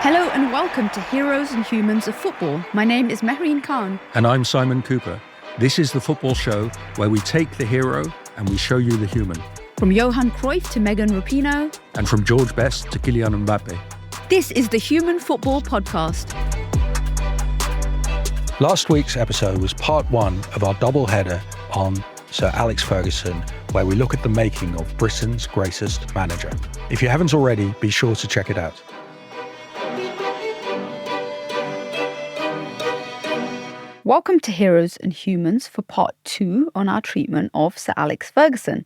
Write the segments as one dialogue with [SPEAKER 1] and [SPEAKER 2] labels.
[SPEAKER 1] Hello and welcome to Heroes and Humans of Football. My name is Mehreen Khan.
[SPEAKER 2] And I'm Simon Cooper. This is the football show where we take the hero and we show you the human.
[SPEAKER 1] From Johan Cruyff to Megan Rapinoe.
[SPEAKER 2] And from George Best to Kylian Mbappe.
[SPEAKER 1] This is the Human Football Podcast.
[SPEAKER 2] Last week's episode was part one of our double-header on Sir Alex Ferguson, where we look at the making of Britain's greatest manager. If you haven't already, be sure to check it out.
[SPEAKER 1] Welcome to Heroes and Humans for part two on our treatment of Sir Alex Ferguson.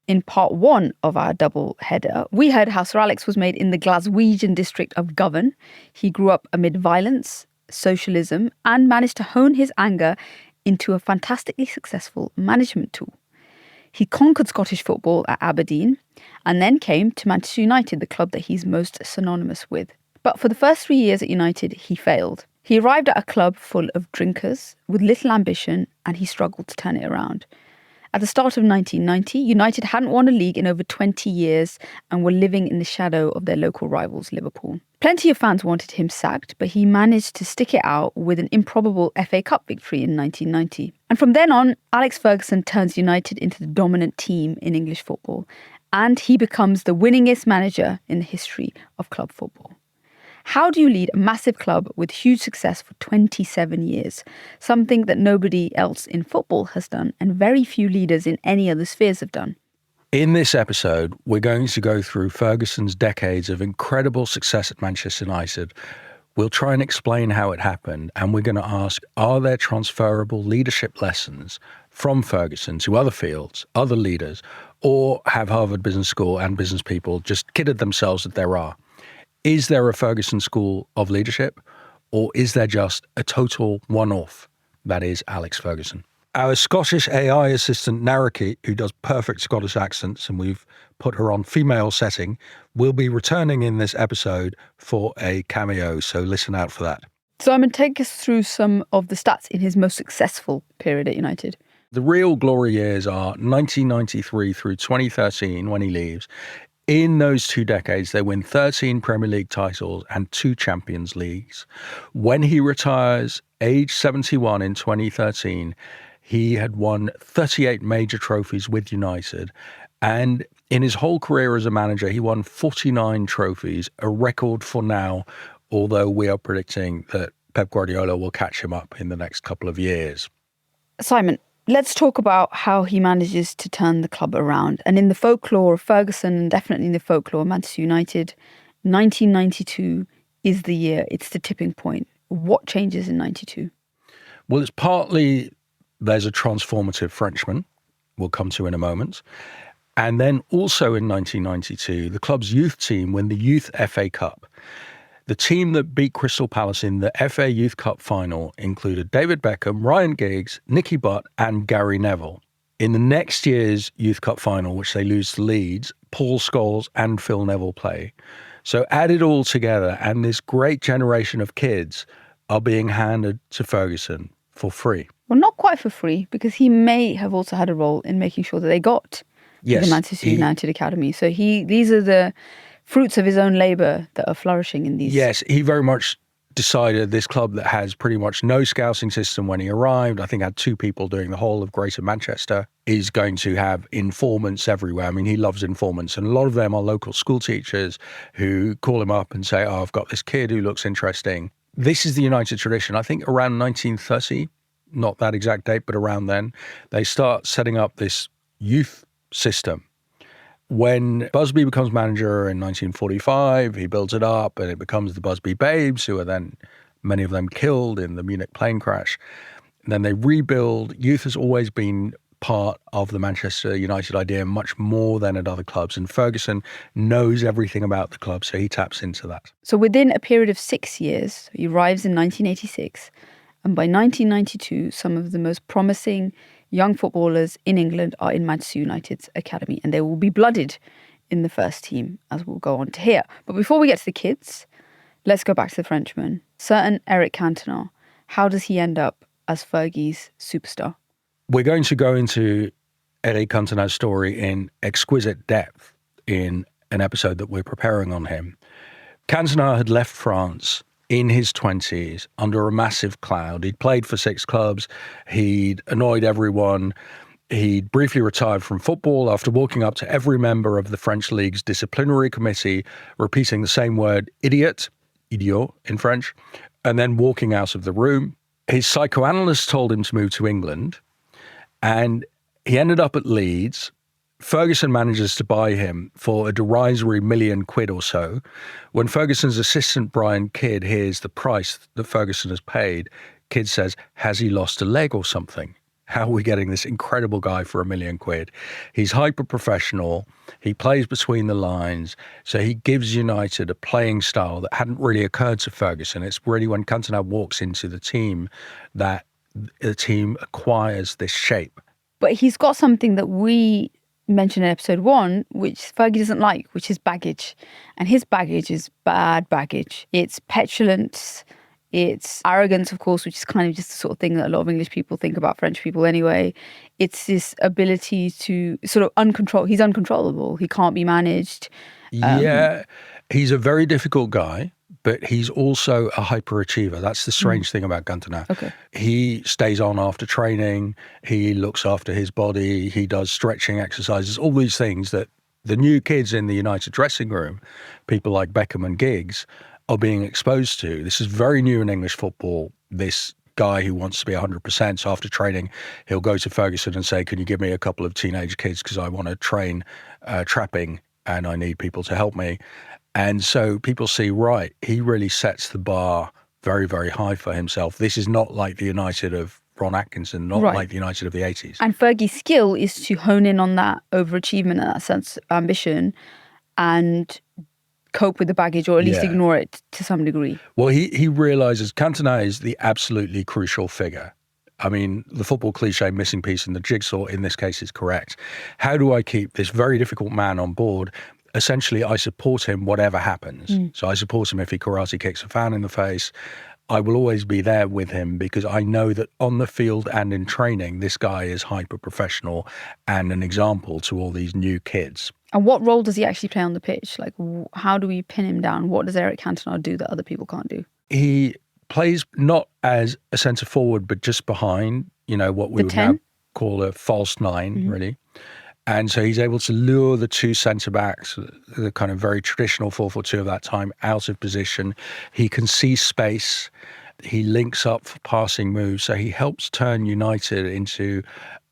[SPEAKER 1] In part one of our double header, we heard how Sir Alex was made in the Glaswegian district of Govan. He grew up amid violence, socialism, and managed to hone his anger into a fantastically successful management tool. He conquered Scottish football at Aberdeen and then came to Manchester United, the club that he's most synonymous with. But for the first 3 years at United, he failed. He arrived at a club full of drinkers with little ambition, and he struggled to turn it around. At the start of 1990, United hadn't won a league in over 20 years and were living in the shadow of their local rivals, Liverpool. Plenty of fans wanted him sacked, but he managed to stick it out with an improbable FA Cup victory in 1990. And from then on, Alex Ferguson turns United into the dominant team in English football, and he becomes the winningest manager in the history of club football. How do you lead a massive club with huge success for 27 years? Something that nobody else in football has done and very few leaders in any other spheres have done.
[SPEAKER 2] In this episode, we're going to go through Ferguson's decades of incredible success at Manchester United. We'll try and explain how it happened, and we're going to ask, are there transferable leadership lessons from Ferguson to other fields, other leaders, or have Harvard Business School and business people just kidded themselves that there are? Is there a Ferguson school of leadership, or is there just a total one-off that is Alex Ferguson? Our Scottish AI assistant, Naraki, who does perfect Scottish accents, and we've put her on female setting, will be returning in this episode for a cameo, so listen out for that.
[SPEAKER 1] Simon, take us through some of the stats in his most successful period at United.
[SPEAKER 2] The real glory years are 1993 through 2013 when he leaves. In those 2 decades, they win 13 Premier League titles and 2 Champions Leagues. When he retires, age 71 in 2013, he had won 38 major trophies with United. And in his whole career as a manager, he won 49 trophies, a record for now, although we are predicting that Pep Guardiola will catch him up in the next couple of years.
[SPEAKER 1] Simon, let's talk about how he manages to turn the club around. And in the folklore of Ferguson, and definitely in the folklore of Manchester United, 1992 is the year. It's the tipping point. What changes in 92?
[SPEAKER 2] Well, it's partly there's a transformative Frenchman we'll come to in a moment. And then also in 1992, the club's youth team win the Youth FA Cup. The team that beat Crystal Palace in the FA Youth Cup final included David Beckham, Ryan Giggs, Nicky Butt and Gary Neville. In the next year's Youth Cup final, which they lose to Leeds, Paul Scholes and Phil Neville play. So add it all together and this great generation of kids are being handed to Ferguson for free.
[SPEAKER 1] Well, not quite for free, because he may have also had a role in making sure that they got to the Manchester United Academy. So these are the fruits of his own labour that are flourishing in these.
[SPEAKER 2] Yes, he very much decided this club that has pretty much no scouting system when he arrived, I think had 2 people doing the whole of Greater Manchester, is going to have informants everywhere. I mean, he loves informants, and a lot of them are local school teachers who call him up and say, I've got this kid who looks interesting. This is the United tradition. I think around 1930, not that exact date, but around then, they start setting up this youth system. When Busby becomes manager in 1945, he builds it up and it becomes the Busby Babes, who are then, many of them killed in the Munich plane crash. And then they rebuild. Youth has always been part of the Manchester United idea, much more than at other clubs. And Ferguson knows everything about the club, so he taps into that.
[SPEAKER 1] So within a period of 6 years, he arrives in 1986. And by 1992, some of the most promising young footballers in England are in Manchester United's academy, and they will be blooded in the first team, as we'll go on to hear. But before we get to the kids, let's go back to the Frenchman. Certain Eric Cantona. How does he end up as Fergie's superstar?
[SPEAKER 2] We're going to go into Eric Cantona's story in exquisite depth in an episode that we're preparing on him. Cantona had left France in his 20s under a massive cloud. He'd played for 6 clubs. He'd annoyed everyone. He briefly retired from football after walking up to every member of the French league's disciplinary committee, repeating the same word, idiot in French, and then walking out of the room. His psychoanalyst told him to move to England, and he ended up at Leeds. Ferguson manages to buy him for a derisory £1,000,000 or so. When Ferguson's assistant, Brian Kidd, hears the price that Ferguson has paid, Kidd says, has he lost a leg or something? How are we getting this incredible guy for £1,000,000? He's hyper-professional. He plays between the lines. So he gives United a playing style that hadn't really occurred to Ferguson. It's really when Cantona walks into the team that the team acquires this shape.
[SPEAKER 1] But he's got something that we mentioned in episode 1, which Fergie doesn't like, which is baggage. And his baggage is bad baggage. It's petulance. It's arrogance, of course, which is kind of just the sort of thing that a lot of English people think about French people anyway. It's this ability to sort of he's uncontrollable. He can't be managed.
[SPEAKER 2] Yeah, he's a very difficult guy, but he's also a hyperachiever. That's the strange thing about Cantona.
[SPEAKER 1] Okay.
[SPEAKER 2] He stays on after training. He looks after his body. He does stretching exercises, all these things that the new kids in the United dressing room, people like Beckham and Giggs, are being exposed to. This is very new in English football, this guy who wants to be 100%. So after training, he'll go to Ferguson and say, can you give me a couple of teenage kids because I want to train trapping and I need people to help me. And so people see, right, he really sets the bar very, very high for himself. This is not like the United of Ron Atkinson, not like the United of the 80s.
[SPEAKER 1] And Fergie's skill is to hone in on that overachievement and that sense of ambition and cope with the baggage, or at least ignore it to some degree.
[SPEAKER 2] Well, he realises Cantona is the absolutely crucial figure. I mean, the football cliche missing piece in the jigsaw in this case is correct. How do I keep this very difficult man on board? Essentially, I support him whatever happens. So I support him if he karate kicks a fan in the face. I will always be there with him because I know that on the field and in training, this guy is hyper-professional and an example to all these new kids.
[SPEAKER 1] And what role does he actually play on the pitch? Like, how do we pin him down? What does Eric Cantona do that other people can't do?
[SPEAKER 2] He plays not as a centre forward, but just behind, what we would now call a false nine, really. And so he's able to lure the two centre-backs, the kind of very traditional 4-4-2 of that time, out of position. He can see space. He links up for passing moves. So he helps turn United into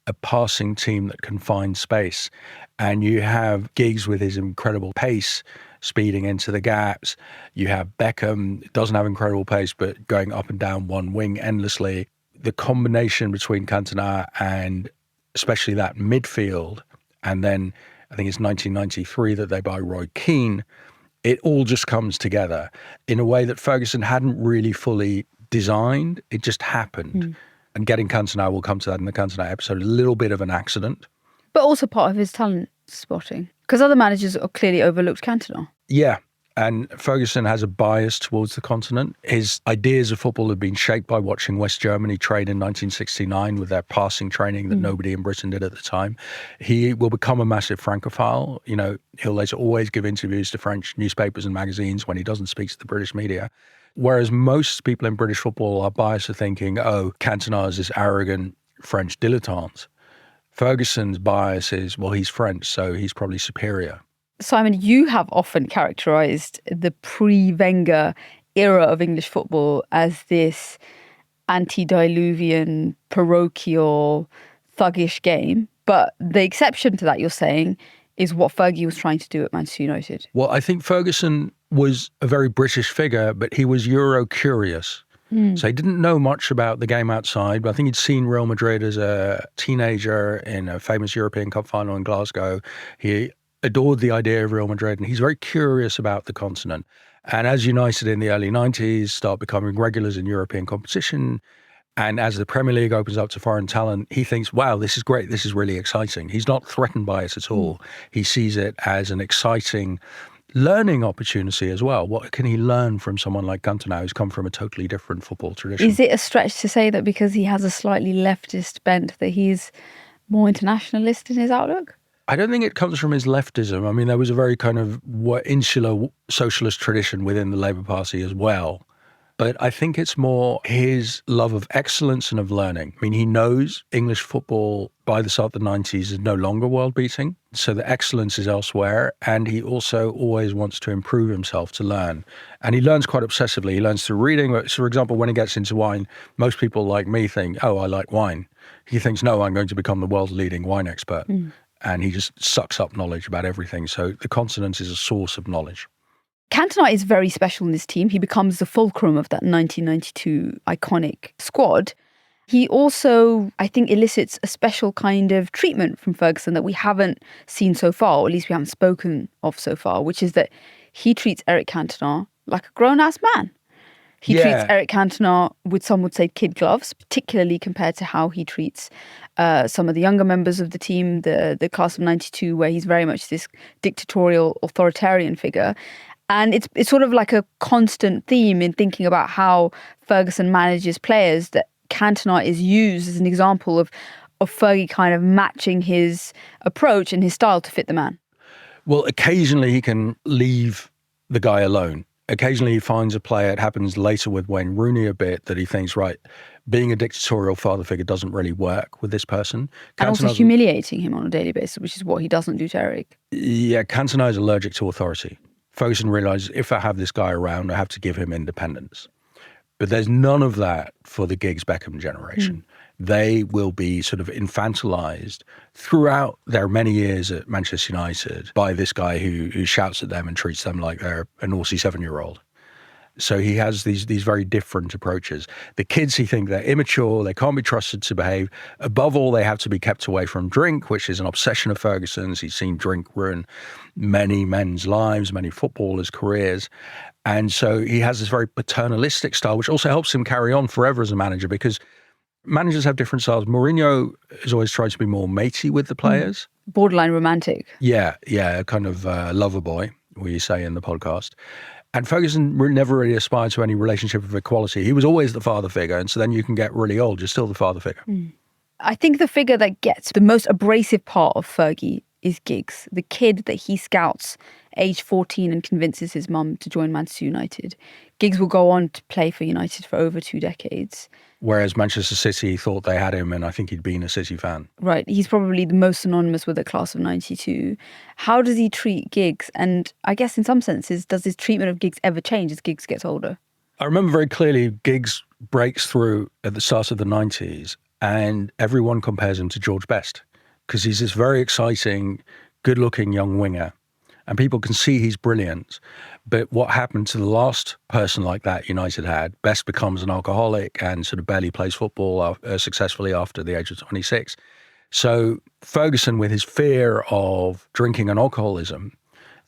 [SPEAKER 2] a passing team that can find space. And you have Giggs with his incredible pace, speeding into the gaps. You have Beckham, doesn't have incredible pace, but going up and down one wing endlessly. The combination between Cantona and especially that midfield, and then I think it's 1993 that they buy Roy Keane, it all just comes together in a way that Ferguson hadn't really fully designed. It just happened. And getting Cantona, we'll come to that in the Cantona episode, a little bit of an accident.
[SPEAKER 1] But also part of his talent spotting. Because other managers are clearly overlooked Cantona. Yeah.
[SPEAKER 2] And Ferguson has a bias towards the continent. His ideas of football have been shaped by watching West Germany train in 1969 with their passing training that nobody in Britain did at the time. He will become a massive Francophile. He'll later always give interviews to French newspapers and magazines when he doesn't speak to the British media. Whereas most people in British football are biased to thinking, Cantona is this arrogant French dilettante. Ferguson's bias is, he's French, so he's probably superior.
[SPEAKER 1] Simon, you have often characterised the pre-Wenger era of English football as this antediluvian, parochial, thuggish game. But the exception to that, you're saying, is what Fergie was trying to do at Manchester United.
[SPEAKER 2] Well, I think Ferguson was a very British figure, but he was Euro-curious. So he didn't know much about the game outside, but I think he'd seen Real Madrid as a teenager in a famous European Cup final in Glasgow. He adored the idea of Real Madrid, and he's very curious about the continent. And as United in the early 90s start becoming regulars in European competition, and as the Premier League opens up to foreign talent, he thinks, wow, this is great, this is really exciting. He's not threatened by it at all. He sees it as an exciting learning opportunity as well. What can he learn from someone like Cantona, who's come from a totally different football tradition?
[SPEAKER 1] Is it a stretch to say that because he has a slightly leftist bent that he's more internationalist in his outlook?
[SPEAKER 2] I don't think it comes from his leftism. I mean, there was a very kind of insular socialist tradition within the Labour Party as well. But I think it's more his love of excellence and of learning. I mean, he knows English football by the start of the 90s is no longer world-beating. So the excellence is elsewhere. And he also always wants to improve himself to learn. And he learns quite obsessively. He learns through reading. So, for example, when he gets into wine, most people like me think, oh, I like wine. He thinks, no, I'm going to become the world's leading wine expert. And he just sucks up knowledge about everything. So the continent is a source of knowledge.
[SPEAKER 1] Cantona is very special in this team. He becomes the fulcrum of that 1992 iconic squad. He also, I think, elicits a special kind of treatment from Ferguson that we haven't seen so far, or at least we haven't spoken of so far, which is that he treats Eric Cantona like a grown-ass man. He treats Eric Cantona with, some would say, kid gloves, particularly compared to how he treats some of the younger members of the team, the class of 92, where he's very much this dictatorial, authoritarian figure. And it's sort of like a constant theme in thinking about how Ferguson manages players, that Cantona is used as an example of Fergie kind of matching his approach and his style to fit the man.
[SPEAKER 2] Well, occasionally he can leave the guy alone. Occasionally he finds a player, it happens later with Wayne Rooney a bit, that he thinks, right, being a dictatorial father figure doesn't really work with this person.
[SPEAKER 1] And also humiliating him on a daily basis, which is what he doesn't do to Eric.
[SPEAKER 2] Yeah, Cantona is allergic to authority. Ferguson realises, if I have this guy around, I have to give him independence. But there's none of that for the Giggs-Beckham generation. They will be sort of infantilized throughout their many years at Manchester United by this guy who shouts at them and treats them like they're a naughty 7-year-old. So he has these very different approaches. The kids, he think they're immature, they can't be trusted to behave. Above all, they have to be kept away from drink, which is an obsession of Ferguson's. He's seen drink ruin many men's lives, many footballers' careers. And so he has this very paternalistic style, which also helps him carry on forever as a manager, because managers have different styles. Mourinho has always tried to be more matey with the players.
[SPEAKER 1] Borderline romantic.
[SPEAKER 2] Yeah, kind of lover boy, we say in the podcast. And Ferguson never really aspired to any relationship of equality. He was always the father figure. And so then you can get really old, you're still the father figure.
[SPEAKER 1] I think the figure that gets the most abrasive part of Fergie is Giggs, the kid that he scouts age 14 and convinces his mum to join Manchester United. Giggs will go on to play for United for over 2 decades.
[SPEAKER 2] Whereas Manchester City thought they had him, and I think he'd been a City fan.
[SPEAKER 1] Right. He's probably the most synonymous with the class of 92. How does he treat Giggs? And I guess in some senses, does his treatment of Giggs ever change as Giggs gets older?
[SPEAKER 2] I remember very clearly Giggs breaks through at the start of the 90s, and everyone compares him to George Best, because he's this very exciting, good-looking young winger. And people can see he's brilliant. But what happened to the last person like that United had, Best becomes an alcoholic and sort of barely plays football successfully after the age of 26. So Ferguson, with his fear of drinking and alcoholism,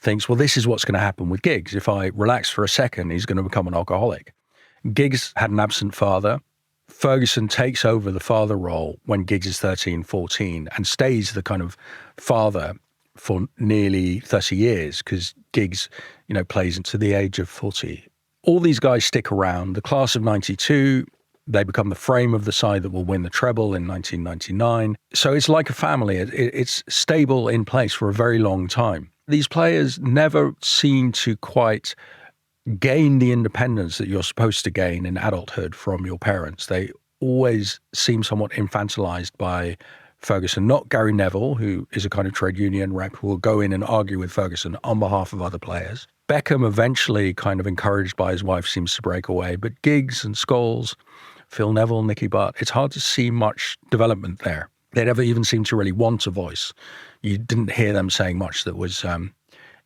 [SPEAKER 2] thinks, well, this is what's going to happen with Giggs. If I relax for a second, he's going to become an alcoholic. Giggs had an absent father. Ferguson takes over the father role when Giggs is 13, 14 and stays the kind of father for nearly 30 years, because Giggs, plays into the age of 40. All these guys stick around. The class of 92, they become the frame of the side that will win the treble in 1999. So it's like a family. It's stable in place for a very long time. These players never seem to quite gain the independence that you're supposed to gain in adulthood from your parents. They always seem somewhat infantilized by Ferguson, not Gary Neville, who is a kind of trade union rep who will go in and argue with Ferguson on behalf of other players. Beckham, eventually kind of encouraged by his wife, seems to break away. But Giggs and Scholes, Phil Neville, Nicky Butt, it's hard to see much development there. They never even seemed to really want a voice. You didn't hear them saying much that was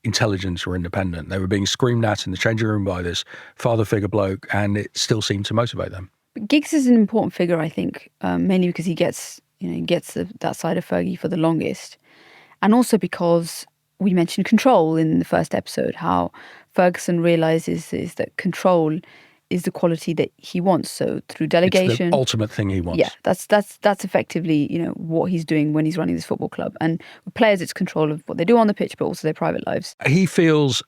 [SPEAKER 2] intelligent or independent. They were being screamed at in the changing room by this father figure bloke, and it still seemed to motivate them.
[SPEAKER 1] But Giggs is an important figure, I think, mainly because he gets that side of Fergie for the longest. And also because we mentioned control in the first episode, how Ferguson realises is that control is the quality that he wants. So through delegation.
[SPEAKER 2] It's the ultimate thing he wants.
[SPEAKER 1] Yeah, that's effectively, what he's doing when he's running this football club. And with players, it's control of what they do on the pitch, but also their private lives.
[SPEAKER 2] He feels,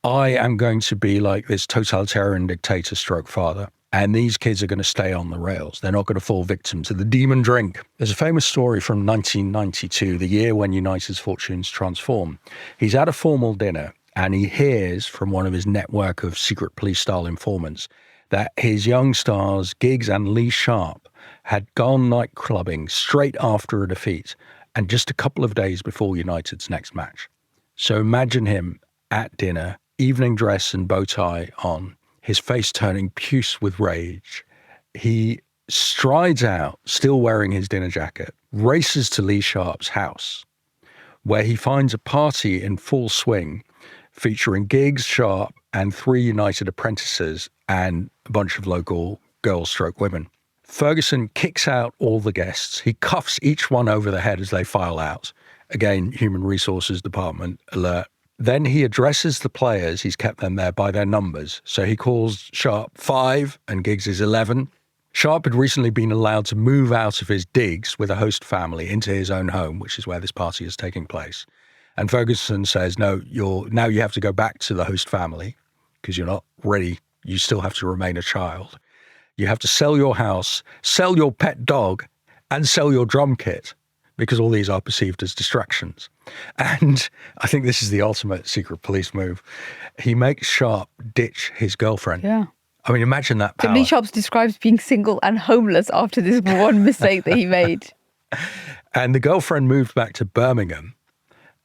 [SPEAKER 2] I am going to be like this totalitarian dictator stroke father. And these kids are going to stay on the rails. They're not going to fall victim to the demon drink. There's a famous story from 1992, the year when United's fortunes transform. He's at a formal dinner and he hears from one of his network of secret police-style informants that his young stars, Giggs and Lee Sharp, had gone night clubbing straight after a defeat and just a couple of days before United's next match. So imagine him at dinner, evening dress and bow tie on, his face turning puce with rage. He strides out, still wearing his dinner jacket, races to Lee Sharp's house, where he finds a party in full swing featuring Giggs, Sharp, and 3 United apprentices and a bunch of local girl/women. Ferguson kicks out all the guests. He cuffs each one over the head as they file out. Again, Human Resources Department alert. Then he addresses the players, he's kept them there by their numbers. So he calls Sharp 5 and Giggs is 11. Sharp had recently been allowed to move out of his digs with a host family into his own home, which is where this party is taking place. And Ferguson says, no, now you have to go back to the host family because you're not ready. You still have to remain a child. You have to sell your house, sell your pet dog, and sell your drum kit, because all these are perceived as distractions. And I think this is the ultimate secret police move. He makes Sharp ditch his girlfriend.
[SPEAKER 1] Yeah.
[SPEAKER 2] I mean, imagine that power.
[SPEAKER 1] Lee Sharp describes being single and homeless after this one mistake that he made.
[SPEAKER 2] And the girlfriend moved back to Birmingham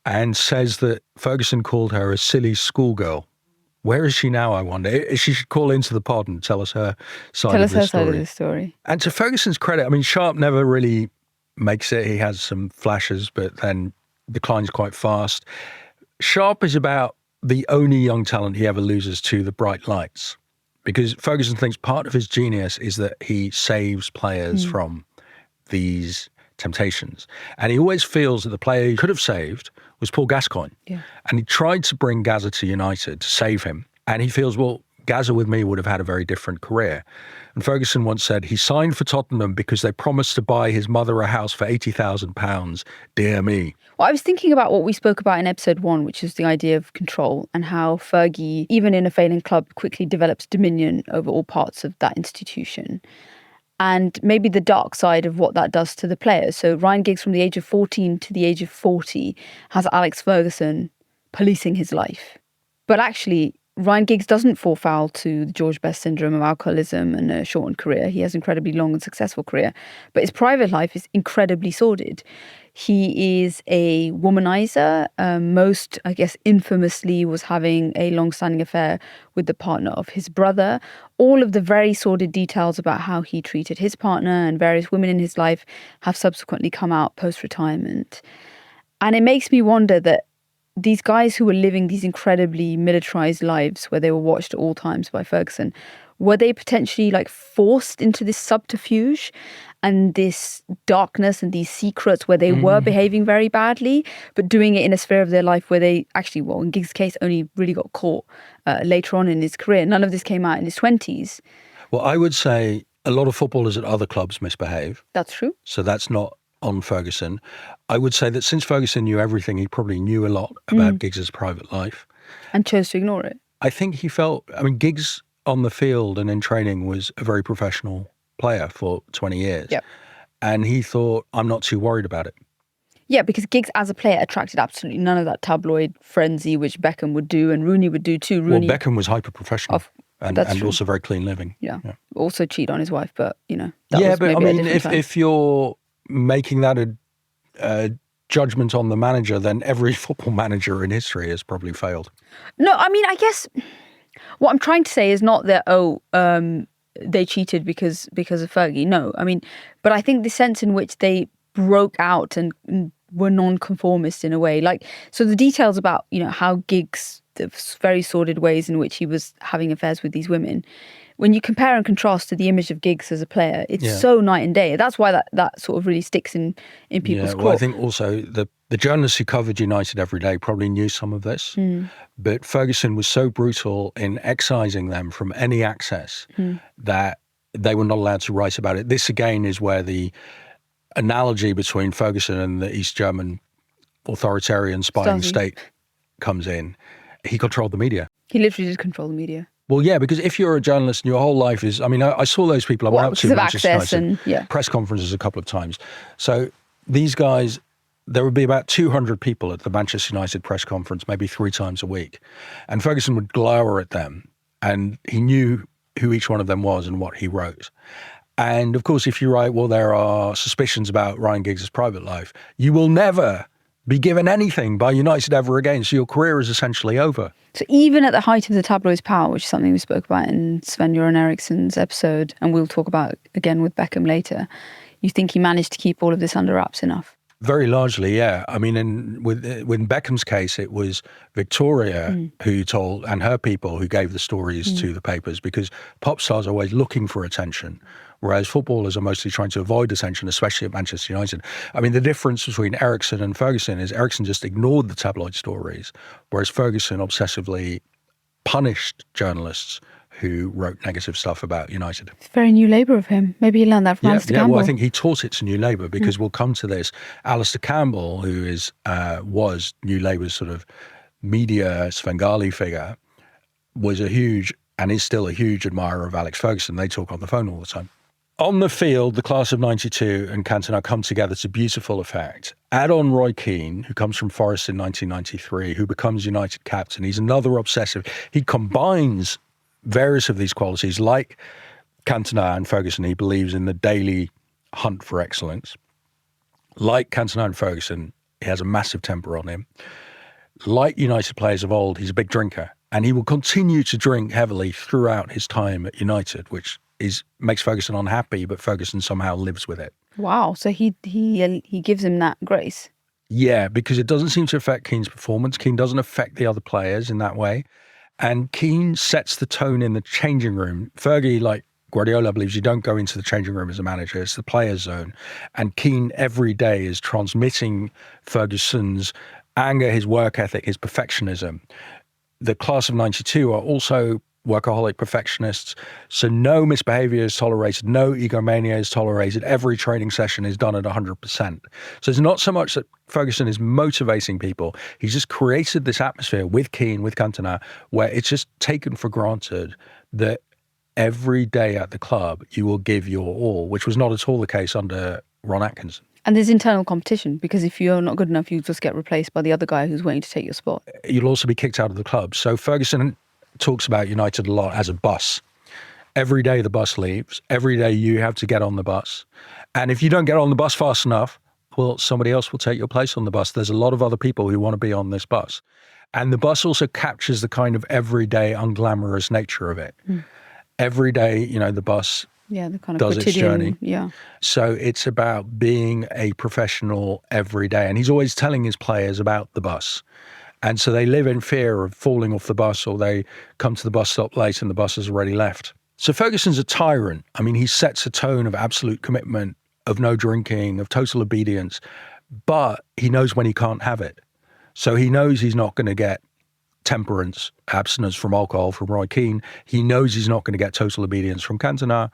[SPEAKER 2] and says that Ferguson called her a silly schoolgirl. Where is she now, I wonder? She should call into the pod and tell us her side of the story. And to Ferguson's credit, I mean, Sharp never really makes it. He has some flashes, but then declines quite fast. Sharp is about the only young talent he ever loses to the bright lights, because Ferguson thinks part of his genius is that he saves players from these temptations. And he always feels that the player he could have saved was Paul Gascoigne. Yeah. And he tried to bring Gazza to United to save him. And he feels, well, Gazza with me would have had a very different career. And Ferguson once said he signed for Tottenham because they promised to buy his mother a house for £80,000. Dear me.
[SPEAKER 1] Well, I was thinking about what we spoke about in episode 1, which is the idea of control and how Fergie, even in a failing club, quickly develops dominion over all parts of that institution. And maybe the dark side of what that does to the players. So Ryan Giggs, from the age of 14 to the age of 40, has Alex Ferguson policing his life. But actually, Ryan Giggs doesn't fall foul to the George Best syndrome of alcoholism and a shortened career. He has an incredibly long and successful career. But his private life is incredibly sordid. He is a womanizer. Most, I guess, infamously was having a long-standing affair with the partner of his brother. All of the very sordid details about how he treated his partner and various women in his life have subsequently come out post-retirement. And it makes me wonder that these guys who were living these incredibly militarized lives where they were watched at all times by Ferguson, were they potentially forced into this subterfuge and this darkness and these secrets where they were behaving very badly, but doing it in a sphere of their life where they actually, well, in Giggs' case, only really got caught later on in his career. None of this came out in his 20s.
[SPEAKER 2] Well, I would say a lot of footballers at other clubs misbehave.
[SPEAKER 1] That's true.
[SPEAKER 2] So that's not on Ferguson. I would say that since Ferguson knew everything, he probably knew a lot about Giggs' private life.
[SPEAKER 1] And chose to ignore it.
[SPEAKER 2] I think he felt, Giggs on the field and in training was a very professional player for 20 years.
[SPEAKER 1] Yep.
[SPEAKER 2] And he thought, I'm not too worried about it.
[SPEAKER 1] Yeah, because Giggs as a player attracted absolutely none of that tabloid frenzy which Beckham would do and Rooney would do too.
[SPEAKER 2] Well, Beckham was hyper-professional and also very clean living.
[SPEAKER 1] Yeah. Also cheat on his wife, but, that
[SPEAKER 2] was
[SPEAKER 1] maybe a different time.
[SPEAKER 2] If you're making that a judgment on the manager, then every football manager in history has probably failed.
[SPEAKER 1] No, I guess what I'm trying to say is not that, they cheated because of Fergie. No, but I think the sense in which they broke out and were non-conformist in a way. So the details about, how Giggs, the very sordid ways in which he was having affairs with these women, when you compare and contrast to the image of Giggs as a player, it's so night and day. That's why that sort of really sticks in people's craw.
[SPEAKER 2] Well, I think also the journalists who covered United every day probably knew some of this, but Ferguson was so brutal in excising them from any access that they were not allowed to write about it. This, again, is where the analogy between Ferguson and the East German authoritarian spying state comes in. He controlled the media.
[SPEAKER 1] He literally did control the media.
[SPEAKER 2] Well, yeah, because if you're a journalist and your whole life is, I mean, I saw those people. I went up
[SPEAKER 1] because
[SPEAKER 2] to
[SPEAKER 1] of
[SPEAKER 2] Manchester
[SPEAKER 1] access
[SPEAKER 2] United press conferences a couple of times. So these guys, there would be about 200 people at the Manchester United press conference, maybe 3 times a week. And Ferguson would glower at them, and he knew who each one of them was and what he wrote. And of course, if you write, well, there are suspicions about Ryan Giggs' private life, you will never be given anything by United ever again. So your career is essentially over.
[SPEAKER 1] So even at the height of the tabloid's power, which is something we spoke about in Sven-Göran Eriksson's episode, and we'll talk about again with Beckham later, you think he managed to keep all of this under wraps enough?
[SPEAKER 2] Very largely, yeah. I mean, with Beckham's case, it was Victoria who told, and her people who gave the stories to the papers, because pop stars are always looking for attention, whereas footballers are mostly trying to avoid attention, especially at Manchester United. I mean, the difference between Eriksson and Ferguson is Eriksson just ignored the tabloid stories, whereas Ferguson obsessively punished journalists who wrote negative stuff about United.
[SPEAKER 1] It's very New Labour of him. Maybe he learned that from Alistair Campbell.
[SPEAKER 2] Well, I think he taught it to New Labour, because we'll come to this. Alistair Campbell, who is was New Labour's sort of media Svengali figure, was a huge, and is still a huge admirer of Alex Ferguson. They talk on the phone all the time. On the field, the class of 92 and Cantona come together to beautiful effect. Add on Roy Keane, who comes from Forest in 1993, who becomes United captain. He's another obsessive. He combines various of these qualities. Like Cantona and Ferguson, he believes in the daily hunt for excellence. Like Cantona and Ferguson, he has a massive temper on him. Like United players of old, he's a big drinker, and he will continue to drink heavily throughout his time at United, which makes Ferguson unhappy, but Ferguson somehow lives with it.
[SPEAKER 1] Wow, so he gives him that grace.
[SPEAKER 2] Yeah, because it doesn't seem to affect Keane's performance. Keane doesn't affect the other players in that way. And Keane sets the tone in the changing room. Fergie, like Guardiola, believes you don't go into the changing room as a manager. It's the player's zone. And Keane every day is transmitting Ferguson's anger, his work ethic, his perfectionism. The class of 92 are also workaholic perfectionists. So no misbehavior is tolerated. No egomania is tolerated. Every training session is done at 100%. So it's not so much that Ferguson is motivating people. He's just created this atmosphere with Keane, with Cantona, where it's just taken for granted that every day at the club you will give your all, which was not at all the case under Ron Atkinson.
[SPEAKER 1] And there's internal competition, because if you're not good enough, you just get replaced by the other guy who's waiting to take your spot.
[SPEAKER 2] You'll also be kicked out of the club. So Ferguson talks about United a lot as a bus. Every day the bus leaves. Every day you have to get on the bus. And if you don't get on the bus fast enough, well, somebody else will take your place on the bus. There's a lot of other people who want to be on this bus. And the bus also captures the kind of everyday unglamorous nature of it. Every day, the bus
[SPEAKER 1] the kind of
[SPEAKER 2] does its journey.
[SPEAKER 1] Yeah.
[SPEAKER 2] So it's about being a professional every day. And he's always telling his players about the bus. And so they live in fear of falling off the bus, or they come to the bus stop late and the bus has already left. So Ferguson's a tyrant. I mean, he sets a tone of absolute commitment, of no drinking, of total obedience, but he knows when he can't have it. So he knows he's not going to get temperance, abstinence from alcohol from Roy Keane. He knows he's not going to get total obedience from Cantona.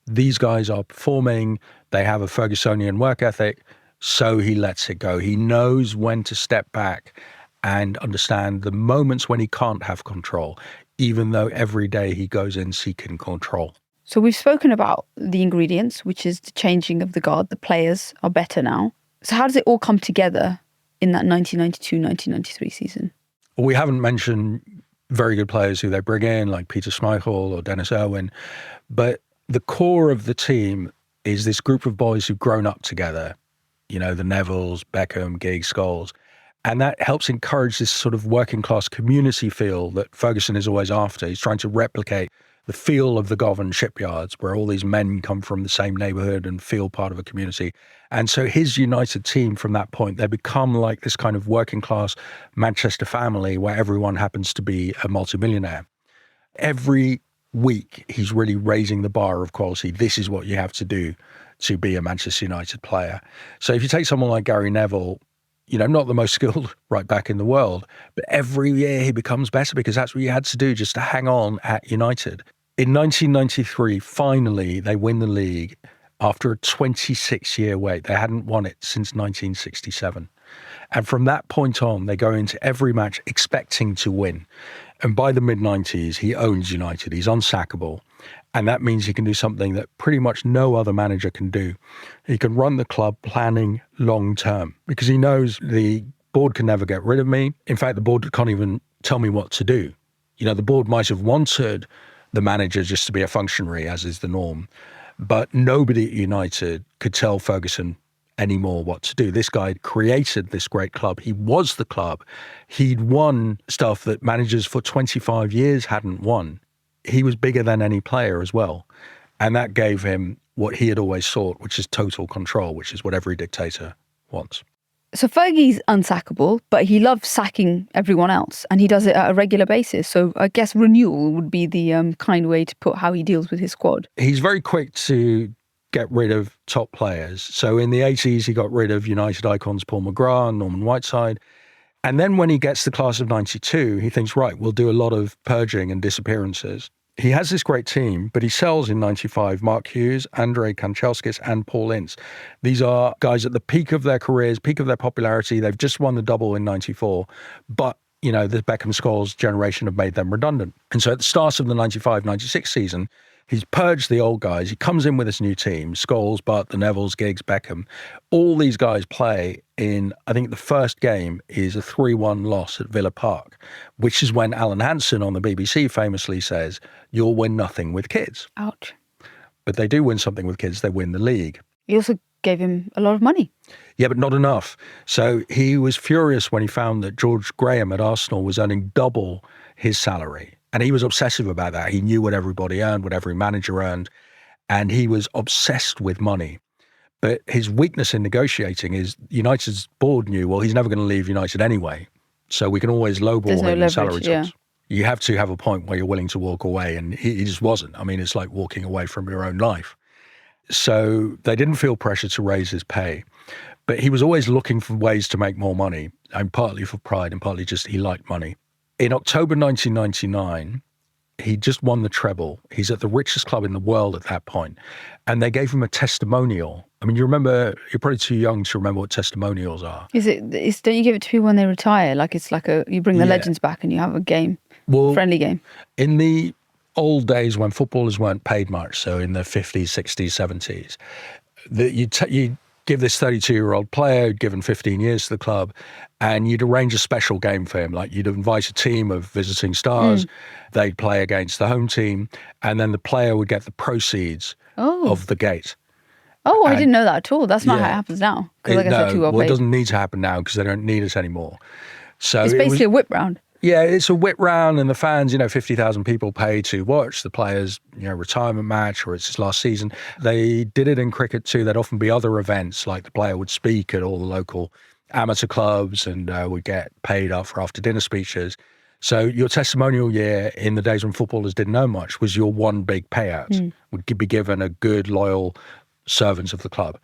[SPEAKER 2] These guys are performing. They have a Fergusonian work ethic, so he lets it go. He knows when to step back and understand the moments when he can't have control, even though every day he goes in seeking control.
[SPEAKER 1] So we've spoken about the ingredients, which is the changing of the guard. The players are better now. So how does it all come together in that 1992-1993 season?
[SPEAKER 2] Well, we haven't mentioned very good players who they bring in, like Peter Schmeichel or Dennis Irwin, but the core of the team is this group of boys who've grown up together, the Nevilles, Beckham, Giggs, Scholes. And that helps encourage this sort of working class community feel that Ferguson is always after. He's trying to replicate the feel of the Govan shipyards, where all these men come from the same neighborhood and feel part of a community. And so his United team from that point, they become like this kind of working class Manchester family where everyone happens to be a multimillionaire. Every week, he's really raising the bar of quality. This is what you have to do to be a Manchester United player. So if you take someone like Gary Neville, not the most skilled right back in the world, but every year he becomes better because that's what you had to do just to hang on at United. In 1993, finally, they win the league after a 26-year wait. They hadn't won it since 1967. And from that point on, they go into every match expecting to win. And by the mid-90s, he owns United. He's unsackable. And that means he can do something that pretty much no other manager can do. He can run the club planning long term because he knows the board can never get rid of me. In fact, the board can't even tell me what to do. The board might have wanted the manager just to be a functionary, as is the norm. But nobody at United could tell Ferguson anymore what to do. This guy created this great club. He was the club. He'd won stuff that managers for 25 years hadn't won. He was bigger than any player as well. And that gave him what he had always sought, which is total control, which is what every dictator wants.
[SPEAKER 1] So Fergie's unsackable, but he loves sacking everyone else, and he does it at a regular basis. So I guess renewal would be the kind way to put how he deals with his squad.
[SPEAKER 2] He's very quick to get rid of top players. So in the 80s, he got rid of United icons Paul McGrath and Norman Whiteside. And then when he gets the class of 92, he thinks, right, we'll do a lot of purging and disappearances. He has this great team, but he sells in 95 Mark Hughes, Andrei Kanchelskis and Paul Ince. These are guys at the peak of their careers, peak of their popularity. They've just won the double in 94. But, the Beckham Scholes generation have made them redundant. And so at the start of the 95-96 season, he's purged the old guys. He comes in with this new team, Scholes, Butt, the Nevilles, Giggs, Beckham. All these guys play in, I think the first game is a 3-1 loss at Villa Park, which is when Alan Hansen on the BBC famously says, you'll win nothing with kids.
[SPEAKER 1] Ouch.
[SPEAKER 2] But they do win something with kids. They win the league.
[SPEAKER 1] He also gave him a lot of money.
[SPEAKER 2] Yeah, but not enough. So he was furious when he found that George Graham at Arsenal was earning double his salary. And he was obsessive about that. He knew what everybody earned, what every manager earned, and he was obsessed with money. But his weakness in negotiating is United's board knew, well, he's never going to leave United anyway, so we can always lowball him in salary talks. You have to have a point where you're willing to walk away, and he just wasn't. I mean, it's like walking away from your own life. So they didn't feel pressure to raise his pay. But he was always looking for ways to make more money, and partly for pride and partly just he liked money. In October 1999, he just won the treble. He's at the richest club in the world at that point. And they gave him a testimonial. I mean, you're probably too young to remember what testimonials are. Don't
[SPEAKER 1] you give it to people when they retire? You bring the legends back and you have a game, friendly game.
[SPEAKER 2] In the old days when footballers weren't paid much, so in the 50s, 60s, 70s, you give this 32-year-old player, given 15 years to the club, and you'd arrange a special game for him. Like you'd invite a team of visiting stars, they'd play against the home team, and then the player would get the proceeds of the gate.
[SPEAKER 1] Oh, I didn't know that at all. That's not how it happens now. Because I guess they're too well paid.
[SPEAKER 2] It doesn't need to happen now because they don't need us anymore. So
[SPEAKER 1] it's basically a whip round.
[SPEAKER 2] Yeah, it's a whip round, and the fans, 50,000 people pay to watch the players, retirement match, or it's his last season. They did it in cricket too. There'd often be other events, like the player would speak at all the local amateur clubs and would get paid up for after dinner speeches. So your testimonial year in the days when footballers didn't know much was your one big payout, would be given a good, loyal servants of the club.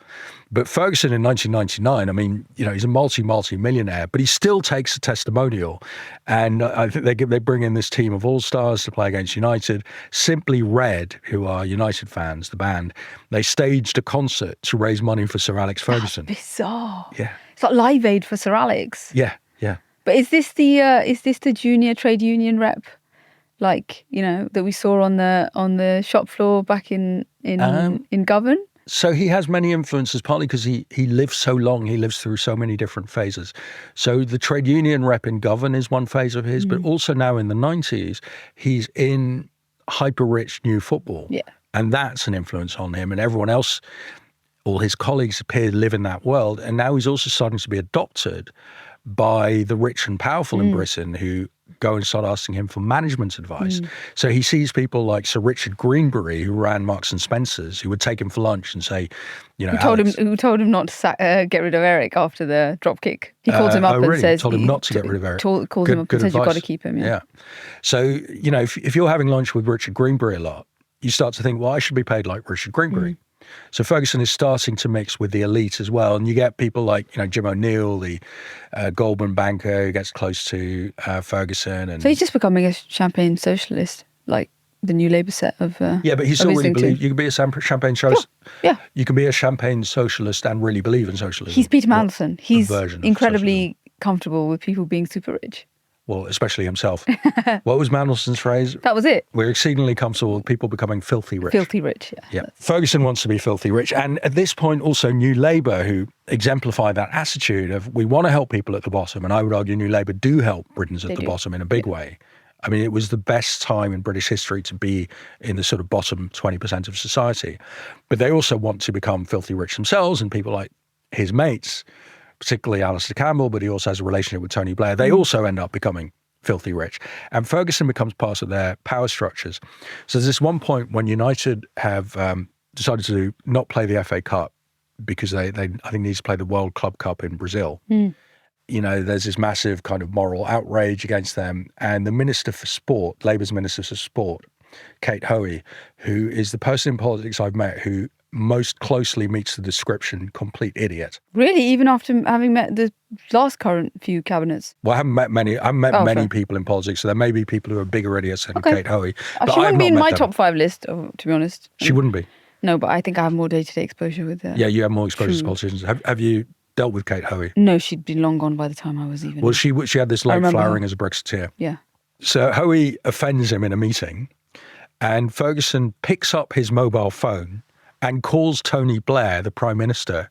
[SPEAKER 2] But Ferguson in 1999, I mean, he's a multi-millionaire, but he still takes a testimonial. And I think they bring in this team of all-stars to play against United. Simply Red, who are United fans, the band, they staged a concert to raise money for Sir Alex Ferguson.
[SPEAKER 1] That's bizarre.
[SPEAKER 2] Yeah.
[SPEAKER 1] It's like Live Aid for Sir Alex.
[SPEAKER 2] Yeah.
[SPEAKER 1] But is this the junior trade union rep, that we saw on the shop floor back in Govan?
[SPEAKER 2] So he has many influences, partly because he lives so long, he lives through so many different phases. So the trade union rep in Govan is one phase of his, but also now in the 90s, he's in hyper-rich new football. Yeah. And that's an influence on him. And everyone else, all his colleagues appear to live in that world. And now he's also starting to be adopted by the rich and powerful in Britain who go and start asking him for management advice. So he sees people like Sir Richard Greenbury, who ran Marks and Spencer's, who would take him for lunch and say, who
[SPEAKER 1] told him not to get rid of Eric after the drop kick. He calls him up and says,
[SPEAKER 2] told him not to get rid of Eric.
[SPEAKER 1] Calls him up and says you've got to keep him.
[SPEAKER 2] Yeah. So if you're having lunch with Richard Greenbury a lot, you start to think, well, I should be paid like Richard Greenbury. So Ferguson is starting to mix with the elite as well. And you get people like, Jim O'Neill, the Goldman banker who gets close to Ferguson. And
[SPEAKER 1] so he's just becoming a champagne socialist, like the new Labour set of
[SPEAKER 2] yeah, but he still really believes you can be a champagne socialist.
[SPEAKER 1] Yeah.
[SPEAKER 2] You can be a champagne socialist and really believe in socialism.
[SPEAKER 1] He's Peter Mandelson. He's incredibly comfortable with people being super rich.
[SPEAKER 2] Well, especially himself. What was Mandelson's phrase?
[SPEAKER 1] That was it.
[SPEAKER 2] We're exceedingly comfortable with people becoming filthy rich.
[SPEAKER 1] Filthy rich, yeah.
[SPEAKER 2] Yeah. Ferguson wants to be filthy rich. And at this point, also New Labour, who exemplify that attitude of we want to help people at the bottom. And I would argue New Labour do help Britons at the bottom in a big way. I mean, it was the best time in British history to be in the sort of bottom 20% of society. But they also want to become filthy rich themselves, and people like his mates, particularly Alistair Campbell, but he also has a relationship with Tony Blair. They also end up becoming filthy rich. And Ferguson becomes part of their power structures. So there's this one point when United have decided to not play the FA Cup because they I think need to play the World Club Cup in Brazil. You know, there's this massive kind of moral outrage against them. And the Minister for Sport, Labour's Minister for Sport, Kate Hoey, who is the person in politics I've met who most closely meets the description complete idiot.
[SPEAKER 1] Really? Even after having met the last current few cabinets?
[SPEAKER 2] Well, I haven't met many. I've met many people in politics, so there may be people who are bigger idiots than Kate Hoey.
[SPEAKER 1] She wouldn't be in my top 5 list, to be honest.
[SPEAKER 2] She wouldn't be.
[SPEAKER 1] No, but I think I have more day-to-day exposure with her.
[SPEAKER 2] Yeah, you have more exposure to politicians. Have you dealt with Kate Hoey?
[SPEAKER 1] No, she'd been long gone by the time I was even...
[SPEAKER 2] Well, she had this late flowering as a Brexiteer.
[SPEAKER 1] Yeah.
[SPEAKER 2] So Hoey offends him in a meeting, and Ferguson picks up his mobile phone and calls Tony Blair, the Prime Minister,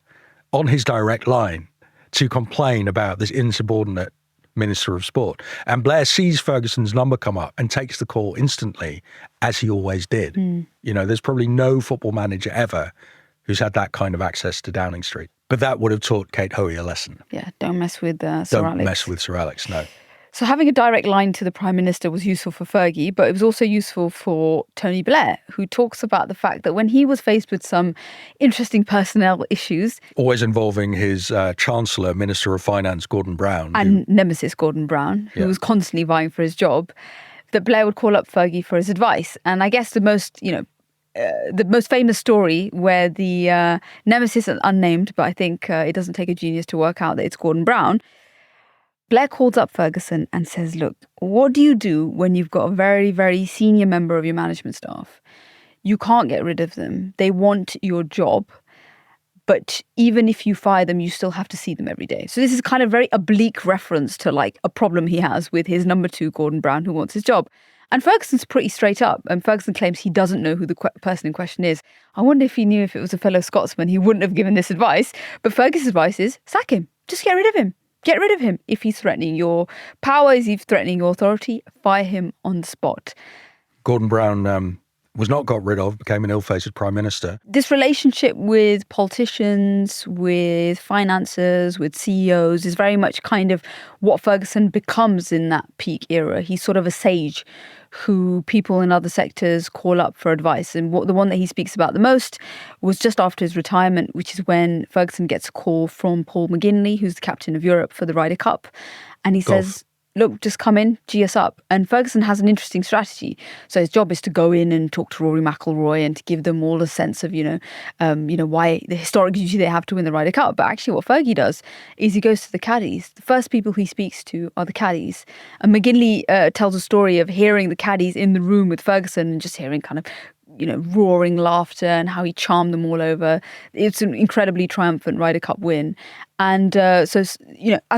[SPEAKER 2] on his direct line to complain about this insubordinate Minister of Sport. And Blair sees Ferguson's number come up and takes the call instantly, as he always did. You know, there's probably no football manager ever who's had that kind of access to Downing Street. But that would have taught Kate Hoey a lesson.
[SPEAKER 1] Yeah, don't mess with Sir Alex. Don't
[SPEAKER 2] mess with Sir Alex, no.
[SPEAKER 1] So having a direct line to the Prime Minister was useful for Fergie, but it was also useful for Tony Blair, who talks about the fact that when he was faced with some interesting personnel issues...
[SPEAKER 2] Always involving his Chancellor, Minister of Finance, Gordon Brown.
[SPEAKER 1] And nemesis Gordon Brown, who was constantly vying for his job, that Blair would call up Fergie for his advice. And I guess the most famous story where the nemesis is unnamed, but I think it doesn't take a genius to work out that it's Gordon Brown. Blair calls up Ferguson and says, look, what do you do when you've got a very, very senior member of your management staff? You can't get rid of them. They want your job. But even if you fire them, you still have to see them every day. So this is kind of very oblique reference to like a problem he has with his number 2, Gordon Brown, who wants his job. And Ferguson's pretty straight up. And Ferguson claims he doesn't know who the person in question is. I wonder if he knew if it was a fellow Scotsman, he wouldn't have given this advice. But Ferguson's advice is sack him. Just get rid of him. Get rid of him. If he's threatening your power, if he's threatening your authority, fire him on the spot.
[SPEAKER 2] Gordon Brown was not got rid of, became an ill-fated Prime Minister.
[SPEAKER 1] This relationship with politicians, with financiers, with CEOs is very much kind of what Ferguson becomes in that peak era. He's sort of a sage who people in other sectors call up for advice. And the one that he speaks about the most was just after his retirement, which is when Ferguson gets a call from Paul McGinley, who's the captain of Europe for the Ryder Cup. And he says, look, just come in, G us up. And Ferguson has an interesting strategy. So his job is to go in and talk to Rory McIlroy and to give them all a sense of, why the historic duty they have to win the Ryder Cup. But actually what Fergie does is he goes to the caddies. The first people he speaks to are the caddies. And McGinley tells a story of hearing the caddies in the room with Ferguson and just hearing kind of, roaring laughter and how he charmed them all over. It's an incredibly triumphant Ryder Cup win. And as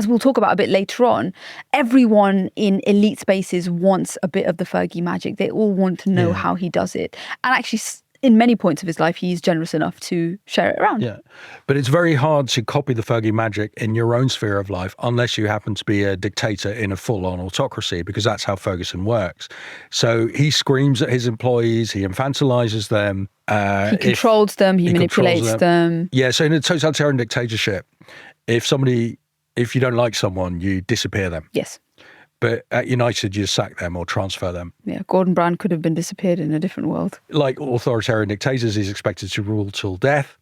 [SPEAKER 1] we'll talk about a bit later on, everyone in elite spaces wants a bit of the Fergie magic. They all want to know how he does it. And actually, in many points of his life, he's generous enough to share it around.
[SPEAKER 2] Yeah, but it's very hard to copy the Fergie magic in your own sphere of life unless you happen to be a dictator in a full-on autocracy, because that's how Ferguson works. So he screams at his employees, he infantilizes them.
[SPEAKER 1] He controls them, he manipulates them.
[SPEAKER 2] Yeah, so in a totalitarian dictatorship, if you don't like someone, you disappear them.
[SPEAKER 1] Yes.
[SPEAKER 2] But at United, you sack them or transfer them.
[SPEAKER 1] Yeah, Gordon Brown could have been disappeared in a different world.
[SPEAKER 2] Like authoritarian dictators, he's expected to rule till death.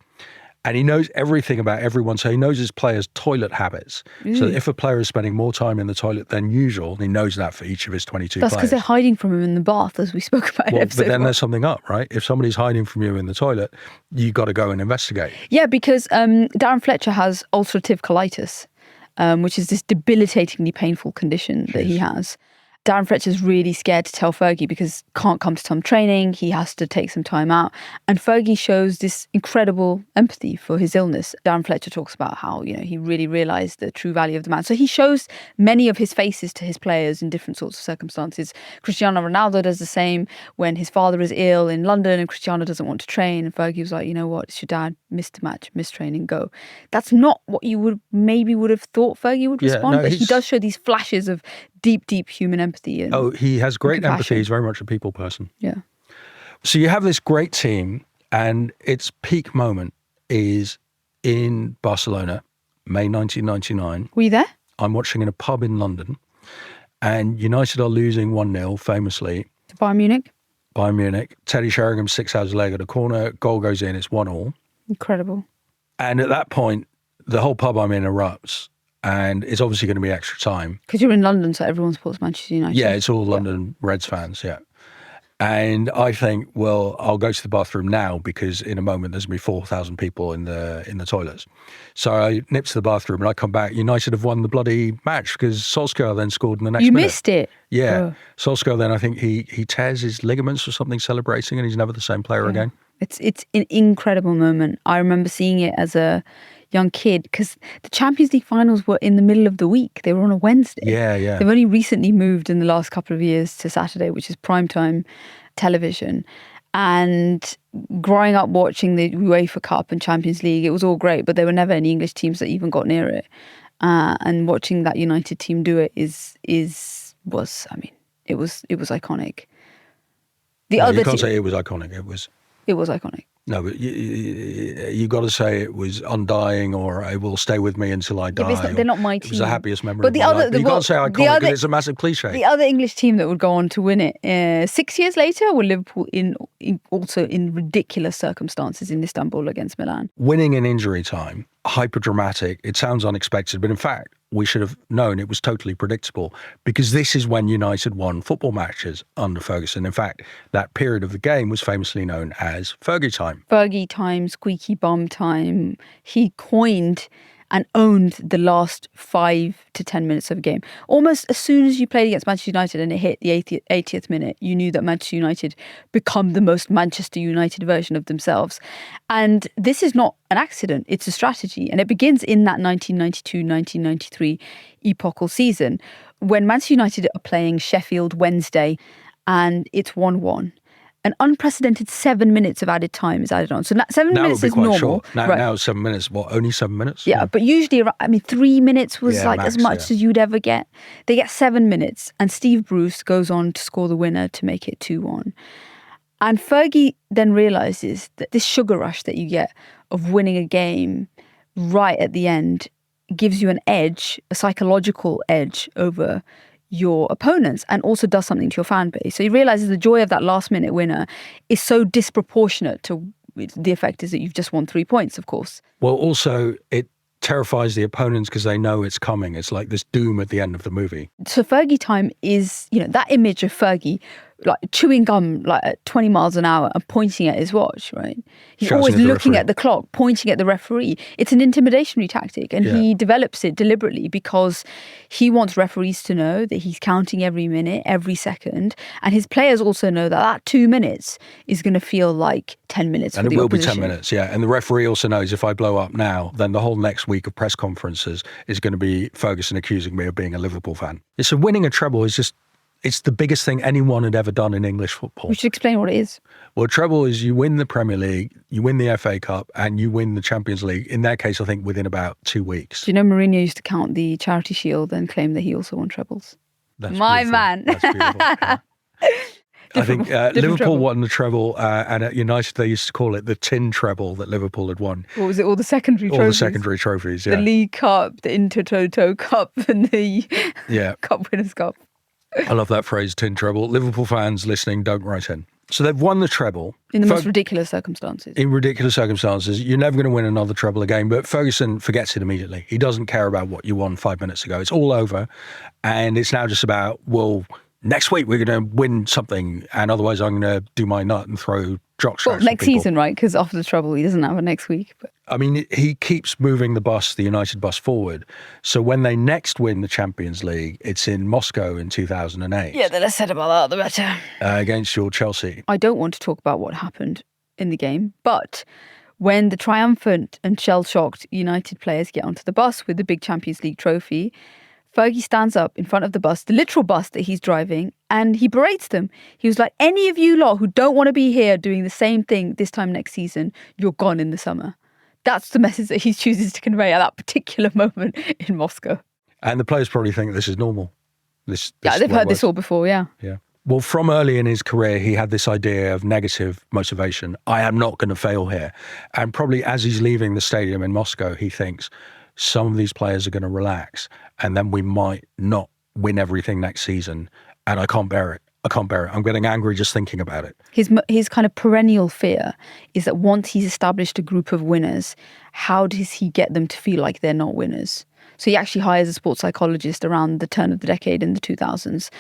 [SPEAKER 2] And he knows everything about everyone. So he knows his players' toilet habits. So if a player is spending more time in the toilet than usual, he knows that for each of his 22 players.
[SPEAKER 1] That's because they're hiding from him in the bath, as we spoke about in episode
[SPEAKER 2] But then
[SPEAKER 1] 1.
[SPEAKER 2] there's something up, right? If somebody's hiding from you in the toilet, you got to go and investigate.
[SPEAKER 1] Yeah, because Darren Fletcher has ulcerative colitis, which is this debilitatingly painful condition that he has. Darren Fletcher's really scared to tell Fergie because can't come to some training. He has to take some time out. And Fergie shows this incredible empathy for his illness. Darren Fletcher talks about how, he really realised the true value of the man. So he shows many of his faces to his players in different sorts of circumstances. Cristiano Ronaldo does the same when his father is ill in London and Cristiano doesn't want to train. And Fergie was like, you know what, it's your dad, missed the match, missed training, go. That's not what you would have thought Fergie would respond. But he does show these flashes of deep human empathy. And
[SPEAKER 2] he has great
[SPEAKER 1] compassion.
[SPEAKER 2] empathy. He's very much a people person.
[SPEAKER 1] Yeah.
[SPEAKER 2] So you have this great team, and its peak moment is in Barcelona, May 1999.
[SPEAKER 1] Were you there?
[SPEAKER 2] I'm watching in a pub in London, and United are losing 1-0, famously.
[SPEAKER 1] To Bayern Munich.
[SPEAKER 2] Bayern Munich. Teddy Sheringham 6 hours leg at a corner. Goal goes in. It's 1-1.
[SPEAKER 1] Incredible.
[SPEAKER 2] And at that point, the whole pub I'm in erupts. And it's obviously going to be extra time.
[SPEAKER 1] Because you're in London, so everyone supports Manchester United.
[SPEAKER 2] Yeah, it's all London Reds fans, yeah. And I think, well, I'll go to the bathroom now because in a moment there's going to be 4,000 people in the toilets. So I nip to the bathroom and I come back. United have won the bloody match because Solskjaer then scored in the next minute.
[SPEAKER 1] You missed it?
[SPEAKER 2] Yeah.
[SPEAKER 1] Oh.
[SPEAKER 2] Solskjaer then, I think he tears his ligaments or something celebrating, and he's never the same player again.
[SPEAKER 1] It's an incredible moment. I remember seeing it as a young kid because the Champions League finals were in the middle of the week. They were on a Wednesday.
[SPEAKER 2] Yeah.
[SPEAKER 1] They've only recently moved in the last couple of years to Saturday, which is primetime television. And growing up watching the UEFA Cup and Champions League, it was all great, but there were never any English teams that even got near it. And watching that United team do it was iconic.
[SPEAKER 2] You can't say it was iconic.
[SPEAKER 1] It was iconic.
[SPEAKER 2] No, but you got to say it was undying, or it will stay with me until I die.
[SPEAKER 1] Yeah, they're not my team.
[SPEAKER 2] It was the happiest memory
[SPEAKER 1] but
[SPEAKER 2] of my life. But you can't say iconic because it's a massive cliche.
[SPEAKER 1] The other English team that would go on to win it 6 years later were Liverpool also in ridiculous circumstances in Istanbul against Milan.
[SPEAKER 2] Winning in injury time, hyper dramatic. It sounds unexpected, but in fact, we should have known it was totally predictable because this is when United won football matches under Ferguson. In fact, that period of the game was famously known as Fergie time.
[SPEAKER 1] Fergie time, squeaky bum time. He coined and owned the last 5 to 10 minutes of a game. Almost as soon as you played against Manchester United and it hit the 80th minute, you knew that Manchester United become the most Manchester United version of themselves. And this is not an accident, it's a strategy. And it begins in that 1992-1993 epochal season when Manchester United are playing Sheffield Wednesday and it's 1-1. An unprecedented 7 minutes of added time is added on. So 7 minutes is normal.
[SPEAKER 2] Short. Now 7 minutes. What, only 7 minutes?
[SPEAKER 1] Yeah, but usually, 3 minutes was
[SPEAKER 2] max,
[SPEAKER 1] as much as you'd ever get. They get 7 minutes, and Steve Bruce goes on to score the winner to make it 2-1. And Fergie then realises that this sugar rush that you get of winning a game right at the end gives you an edge, a psychological edge over your opponents, and also does something to your fan base. So he realizes the joy of that last minute winner is so disproportionate to the effect is that you've just won 3 points, of course.
[SPEAKER 2] Well, also it terrifies the opponents because they know it's coming. It's like this doom at the end of the movie.
[SPEAKER 1] So Fergie time is, that image of Fergie like chewing gum at 20 miles an hour and pointing at his watch, right? He's always looking at the clock, pointing at the referee. It's an intimidationary tactic, and he develops it deliberately because he wants referees to know that he's counting every minute, every second, and his players also know that 2 minutes is going to feel like 10 minutes
[SPEAKER 2] and
[SPEAKER 1] for the opposition.
[SPEAKER 2] And it will be 10 minutes, yeah. And the referee also knows if I blow up now, then the whole next week of press conferences is going to be Ferguson accusing me of being a Liverpool fan. So winning a treble is just, it's the biggest thing anyone had ever done in English football.
[SPEAKER 1] We should explain what it is.
[SPEAKER 2] Well, treble is you win the Premier League, you win the FA Cup, and you win the Champions League. In that case, I think within about 2 weeks.
[SPEAKER 1] Do you know Mourinho used to count the Charity Shield and claim that he also won trebles?
[SPEAKER 2] That's
[SPEAKER 1] my
[SPEAKER 2] beautiful.
[SPEAKER 1] man.
[SPEAKER 2] That's beautiful. I think Liverpool
[SPEAKER 1] treble.
[SPEAKER 2] won the treble, and at United they used to call it the tin treble that Liverpool had won.
[SPEAKER 1] What was it? All the secondary trophies?
[SPEAKER 2] All the secondary trophies, yeah.
[SPEAKER 1] The League Cup, the Intertoto Cup, and the Cup Winners' Cup.
[SPEAKER 2] I love that phrase, tin treble. Liverpool fans listening, don't write in. So they've won the treble.
[SPEAKER 1] In the most ridiculous circumstances.
[SPEAKER 2] In ridiculous circumstances. You're never going to win another treble again. But Ferguson forgets it immediately. He doesn't care about what you won 5 minutes ago. It's all over. And it's now just about, well, next week we're going to win something. And otherwise I'm going to do my nut and throw jock strap.
[SPEAKER 1] Well, next season, right? Because after the trouble, he doesn't have it next week. But
[SPEAKER 2] I mean, he keeps moving the United bus forward. So when they next win the Champions League, it's in Moscow in 2008.
[SPEAKER 1] yeah, the less said about that, the better.
[SPEAKER 2] Against your Chelsea.
[SPEAKER 1] I don't want to talk about what happened in the game, but when the triumphant and shell-shocked United players get onto the bus with the big Champions League trophy, Fergie stands up in front of the bus, the literal bus that he's driving, and he berates them. He was like, any of you lot who don't want to be here doing the same thing this time next season, you're gone in the summer. That's the message that he chooses to convey at that particular moment in Moscow.
[SPEAKER 2] And the players probably think this is normal. This
[SPEAKER 1] Yeah, they've heard this all before, yeah.
[SPEAKER 2] Yeah. Well, from early in his career, he had this idea of negative motivation. I am not going to fail here. And probably as he's leaving the stadium in Moscow, he thinks some of these players are going to relax and then we might not win everything next season. And I can't bear it. I can't bear it. I'm getting angry just thinking about it.
[SPEAKER 1] His kind of perennial fear is that once he's established a group of winners, how does he get them to feel like they're not winners? So he actually hires a sports psychologist around the turn of the decade in the 2000s.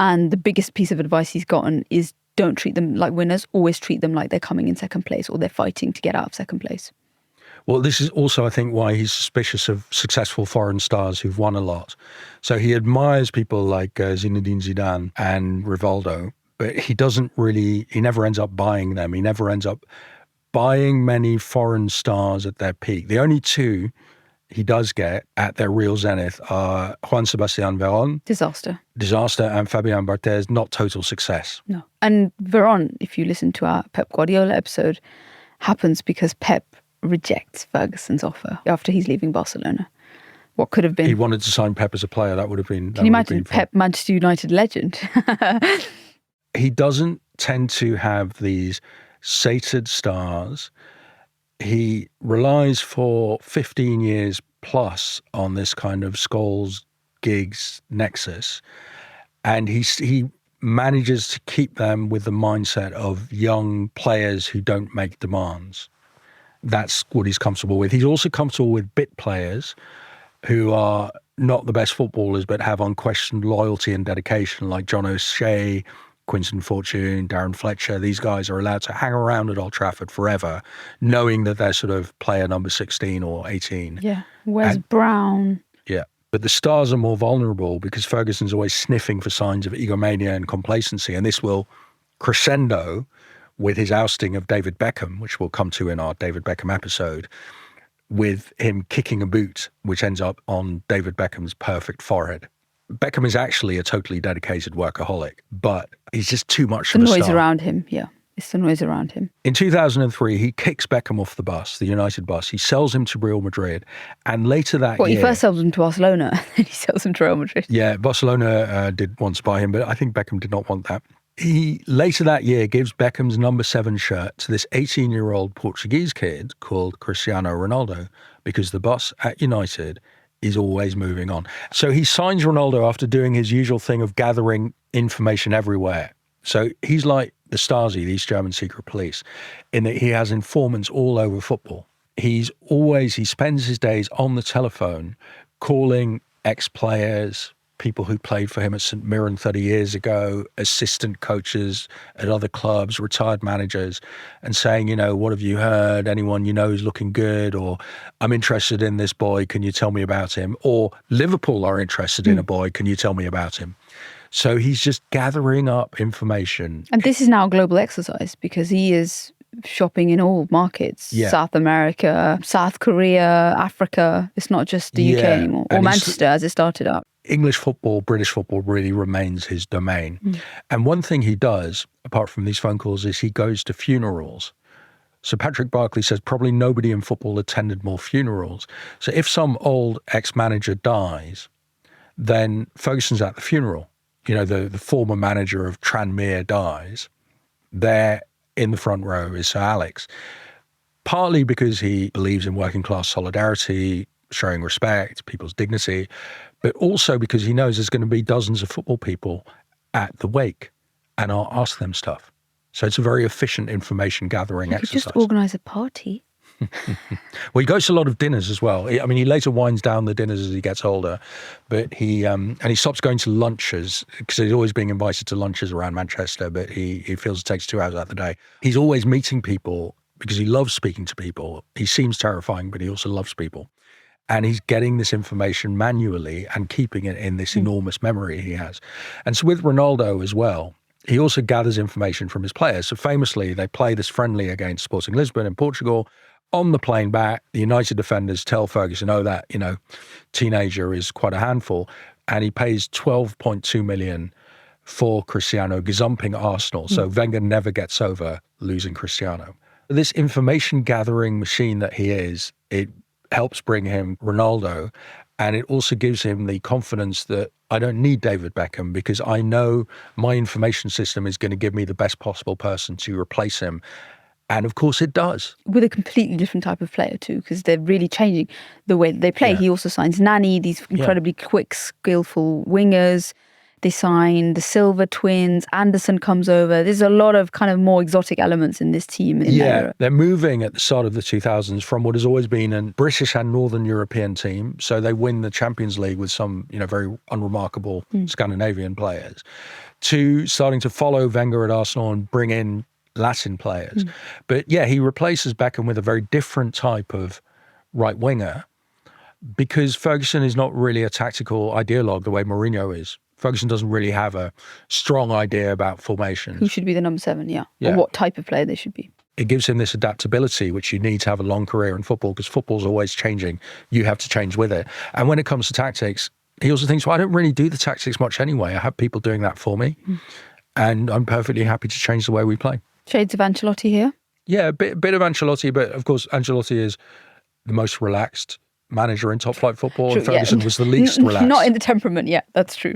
[SPEAKER 1] And the biggest piece of advice he's gotten is don't treat them like winners, always treat them like they're coming in second place or they're fighting to get out of second place.
[SPEAKER 2] Well, this is also, I think, why he's suspicious of successful foreign stars who've won a lot. So he admires people like Zinedine Zidane and Rivaldo, but he never ends up buying them. He never ends up buying many foreign stars at their peak. The only two he does get at their real zenith are Juan Sebastian Veron.
[SPEAKER 1] Disaster.
[SPEAKER 2] And Fabien Barthez, not total success.
[SPEAKER 1] No. And Veron, if you listen to our Pep Guardiola episode, happens because Pep rejects Ferguson's offer after he's leaving Barcelona. What could have been...
[SPEAKER 2] He wanted to sign Pep as a player. That would have been...
[SPEAKER 1] Can you imagine Pep, Manchester United legend?
[SPEAKER 2] He doesn't tend to have these sated stars. He relies for 15 years plus on this kind of Scholes, Giggs nexus. And he manages to keep them with the mindset of young players who don't make demands. That's what he's comfortable with. He's also comfortable with bit players who are not the best footballers but have unquestioned loyalty and dedication, like John O'Shea, Quinton Fortune, Darren Fletcher. These guys are allowed to hang around at Old Trafford forever, knowing that they're sort of player number 16 or 18.
[SPEAKER 1] Yeah, Wes Brown.
[SPEAKER 2] Yeah, but the stars are more vulnerable because Ferguson's always sniffing for signs of egomania and complacency, and this will crescendo with his ousting of David Beckham, which we'll come to in our David Beckham episode, with him kicking a boot, which ends up on David Beckham's perfect forehead. Beckham is actually a totally dedicated workaholic, but he's just too much of a star.
[SPEAKER 1] The noise around him, yeah. It's the noise around him.
[SPEAKER 2] In 2003, he kicks Beckham off the bus, the United bus. He sells him to Real Madrid. And later that year...
[SPEAKER 1] He first sells him to Barcelona, and then he sells him to Real Madrid.
[SPEAKER 2] Yeah, Barcelona did once buy him, but I think Beckham did not want that. He, later that year, gives Beckham's number 7 shirt to this 18-year-old Portuguese kid called Cristiano Ronaldo, because the bus at United is always moving on. So he signs Ronaldo after doing his usual thing of gathering information everywhere. So he's like the Stasi, the East German secret police, in that he has informants all over football. He spends his days on the telephone calling ex-players, people who played for him at St Mirren 30 years ago, assistant coaches at other clubs, retired managers, and saying, what have you heard? Anyone you know who's looking good? Or I'm interested in this boy, can you tell me about him? Or Liverpool are interested in a boy, can you tell me about him? So he's just gathering up information.
[SPEAKER 1] And this is now a global exercise because he is shopping in all markets. Yeah. South America, South Korea, Africa. It's not just the UK anymore. Or Manchester as it started up.
[SPEAKER 2] English football, British football really remains his domain. And one thing he does, apart from these phone calls, is he goes to funerals. So Patrick Barkley says probably nobody in football attended more funerals. So if some old ex-manager dies, then Ferguson's at the funeral. The former manager of Tranmere dies. There in the front row is Sir Alex. Partly because he believes in working class solidarity, showing respect, people's dignity, but also because he knows there's going to be dozens of football people at the wake and I'll ask them stuff. So it's a very efficient information gathering exercise.
[SPEAKER 1] You could just organise a party.
[SPEAKER 2] Well, he goes to a lot of dinners as well. I mean, he later winds down the dinners as he gets older, but he stops going to lunches because he's always being invited to lunches around Manchester, but he feels it takes 2 hours out of the day. He's always meeting people because he loves speaking to people. He seems terrifying, but he also loves people. And he's getting this information manually and keeping it in this enormous memory he has. And so with Ronaldo as well, he also gathers information from his players. So famously, they play this friendly against Sporting Lisbon in Portugal. On the plane back, the United defenders tell Ferguson, oh, that, teenager is quite a handful. And he pays 12.2 million for Cristiano, gazumping Arsenal. So Wenger never gets over losing Cristiano. This information gathering machine that he is, it helps bring him Ronaldo, and it also gives him the confidence that I don't need David Beckham because I know my information system is going to give me the best possible person to replace him. And of course it does.
[SPEAKER 1] With a completely different type of player too, because they're really changing the way that they play. He also signs Nani, these incredibly quick, skillful wingers. They sign the Silva twins. Anderson comes over. There's a lot of kind of more exotic elements in this team.
[SPEAKER 2] They're moving at the start of the 2000s from what has always been a British and Northern European team. So they win the Champions League with some, very unremarkable Scandinavian players, to starting to follow Wenger at Arsenal and bring in Latin players. But he replaces Beckham with a very different type of right winger because Ferguson is not really a tactical ideologue the way Mourinho is. Ferguson doesn't really have a strong idea about formations.
[SPEAKER 1] Who should be the number 7, or what type of player they should be.
[SPEAKER 2] It gives him this adaptability, which you need to have a long career in football because football's always changing. You have to change with it. And when it comes to tactics, he also thinks, well, I don't really do the tactics much anyway. I have people doing that for me. And I'm perfectly happy to change the way we play.
[SPEAKER 1] Shades of Ancelotti here?
[SPEAKER 2] Yeah, a bit of Ancelotti, but of course Ancelotti is the most relaxed manager in top-flight football, and Ferguson was the least relaxed.
[SPEAKER 1] Not in the temperament, that's true.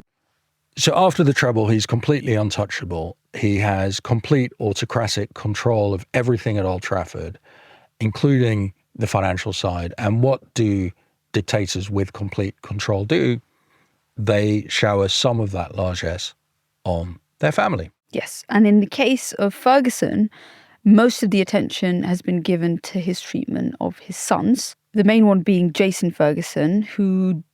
[SPEAKER 2] So after the treble, he's completely untouchable. He has complete autocratic control of everything at Old Trafford, including the financial side. And what do dictators with complete control do? They shower some of that largesse on their family.
[SPEAKER 1] Yes. And in the case of Ferguson, most of the attention has been given to his treatment of his sons. The main one being Jason Ferguson, who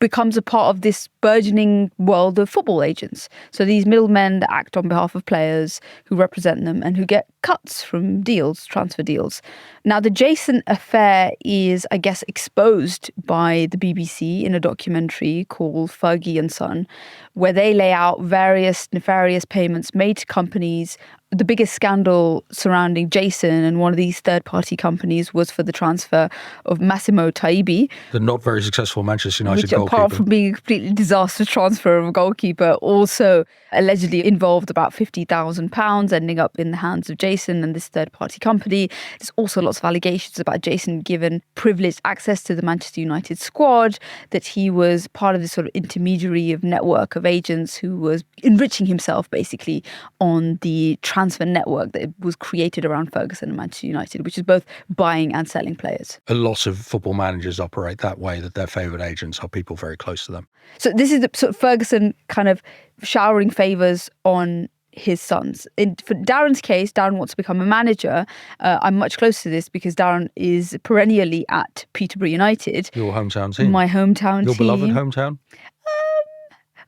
[SPEAKER 1] becomes a part of this burgeoning world of football agents. So these middlemen that act on behalf of players who represent them and who get cuts from deals, transfer deals. Now, the Jason affair is, I guess, exposed by the BBC in a documentary called Fergie and Son, where they lay out various nefarious payments made to companies. The biggest scandal surrounding Jason and one of these third-party companies was for the transfer of Massimo Taibi.
[SPEAKER 2] The not very successful Manchester United
[SPEAKER 1] goalkeeper. Apart from being a completely disastrous transfer of a goalkeeper, also allegedly involved about £50,000 ending up in the hands of Jason and this third-party company. There's also lots of allegations about Jason given privileged access to the Manchester United squad, that he was part of this sort of intermediary of network of agents who was enriching himself basically on the transfer network that was created around Ferguson and Manchester United, which is both buying and selling players.
[SPEAKER 2] A lot of football managers operate that way, that their favourite agents are people very close to them.
[SPEAKER 1] So this is the sort of Ferguson kind of showering favours on his sons. For Darren's case, Darren wants to become a manager. I'm much closer to this because Darren is perennially at Peterborough United.
[SPEAKER 2] Your hometown team.
[SPEAKER 1] My hometown team.
[SPEAKER 2] Your beloved hometown?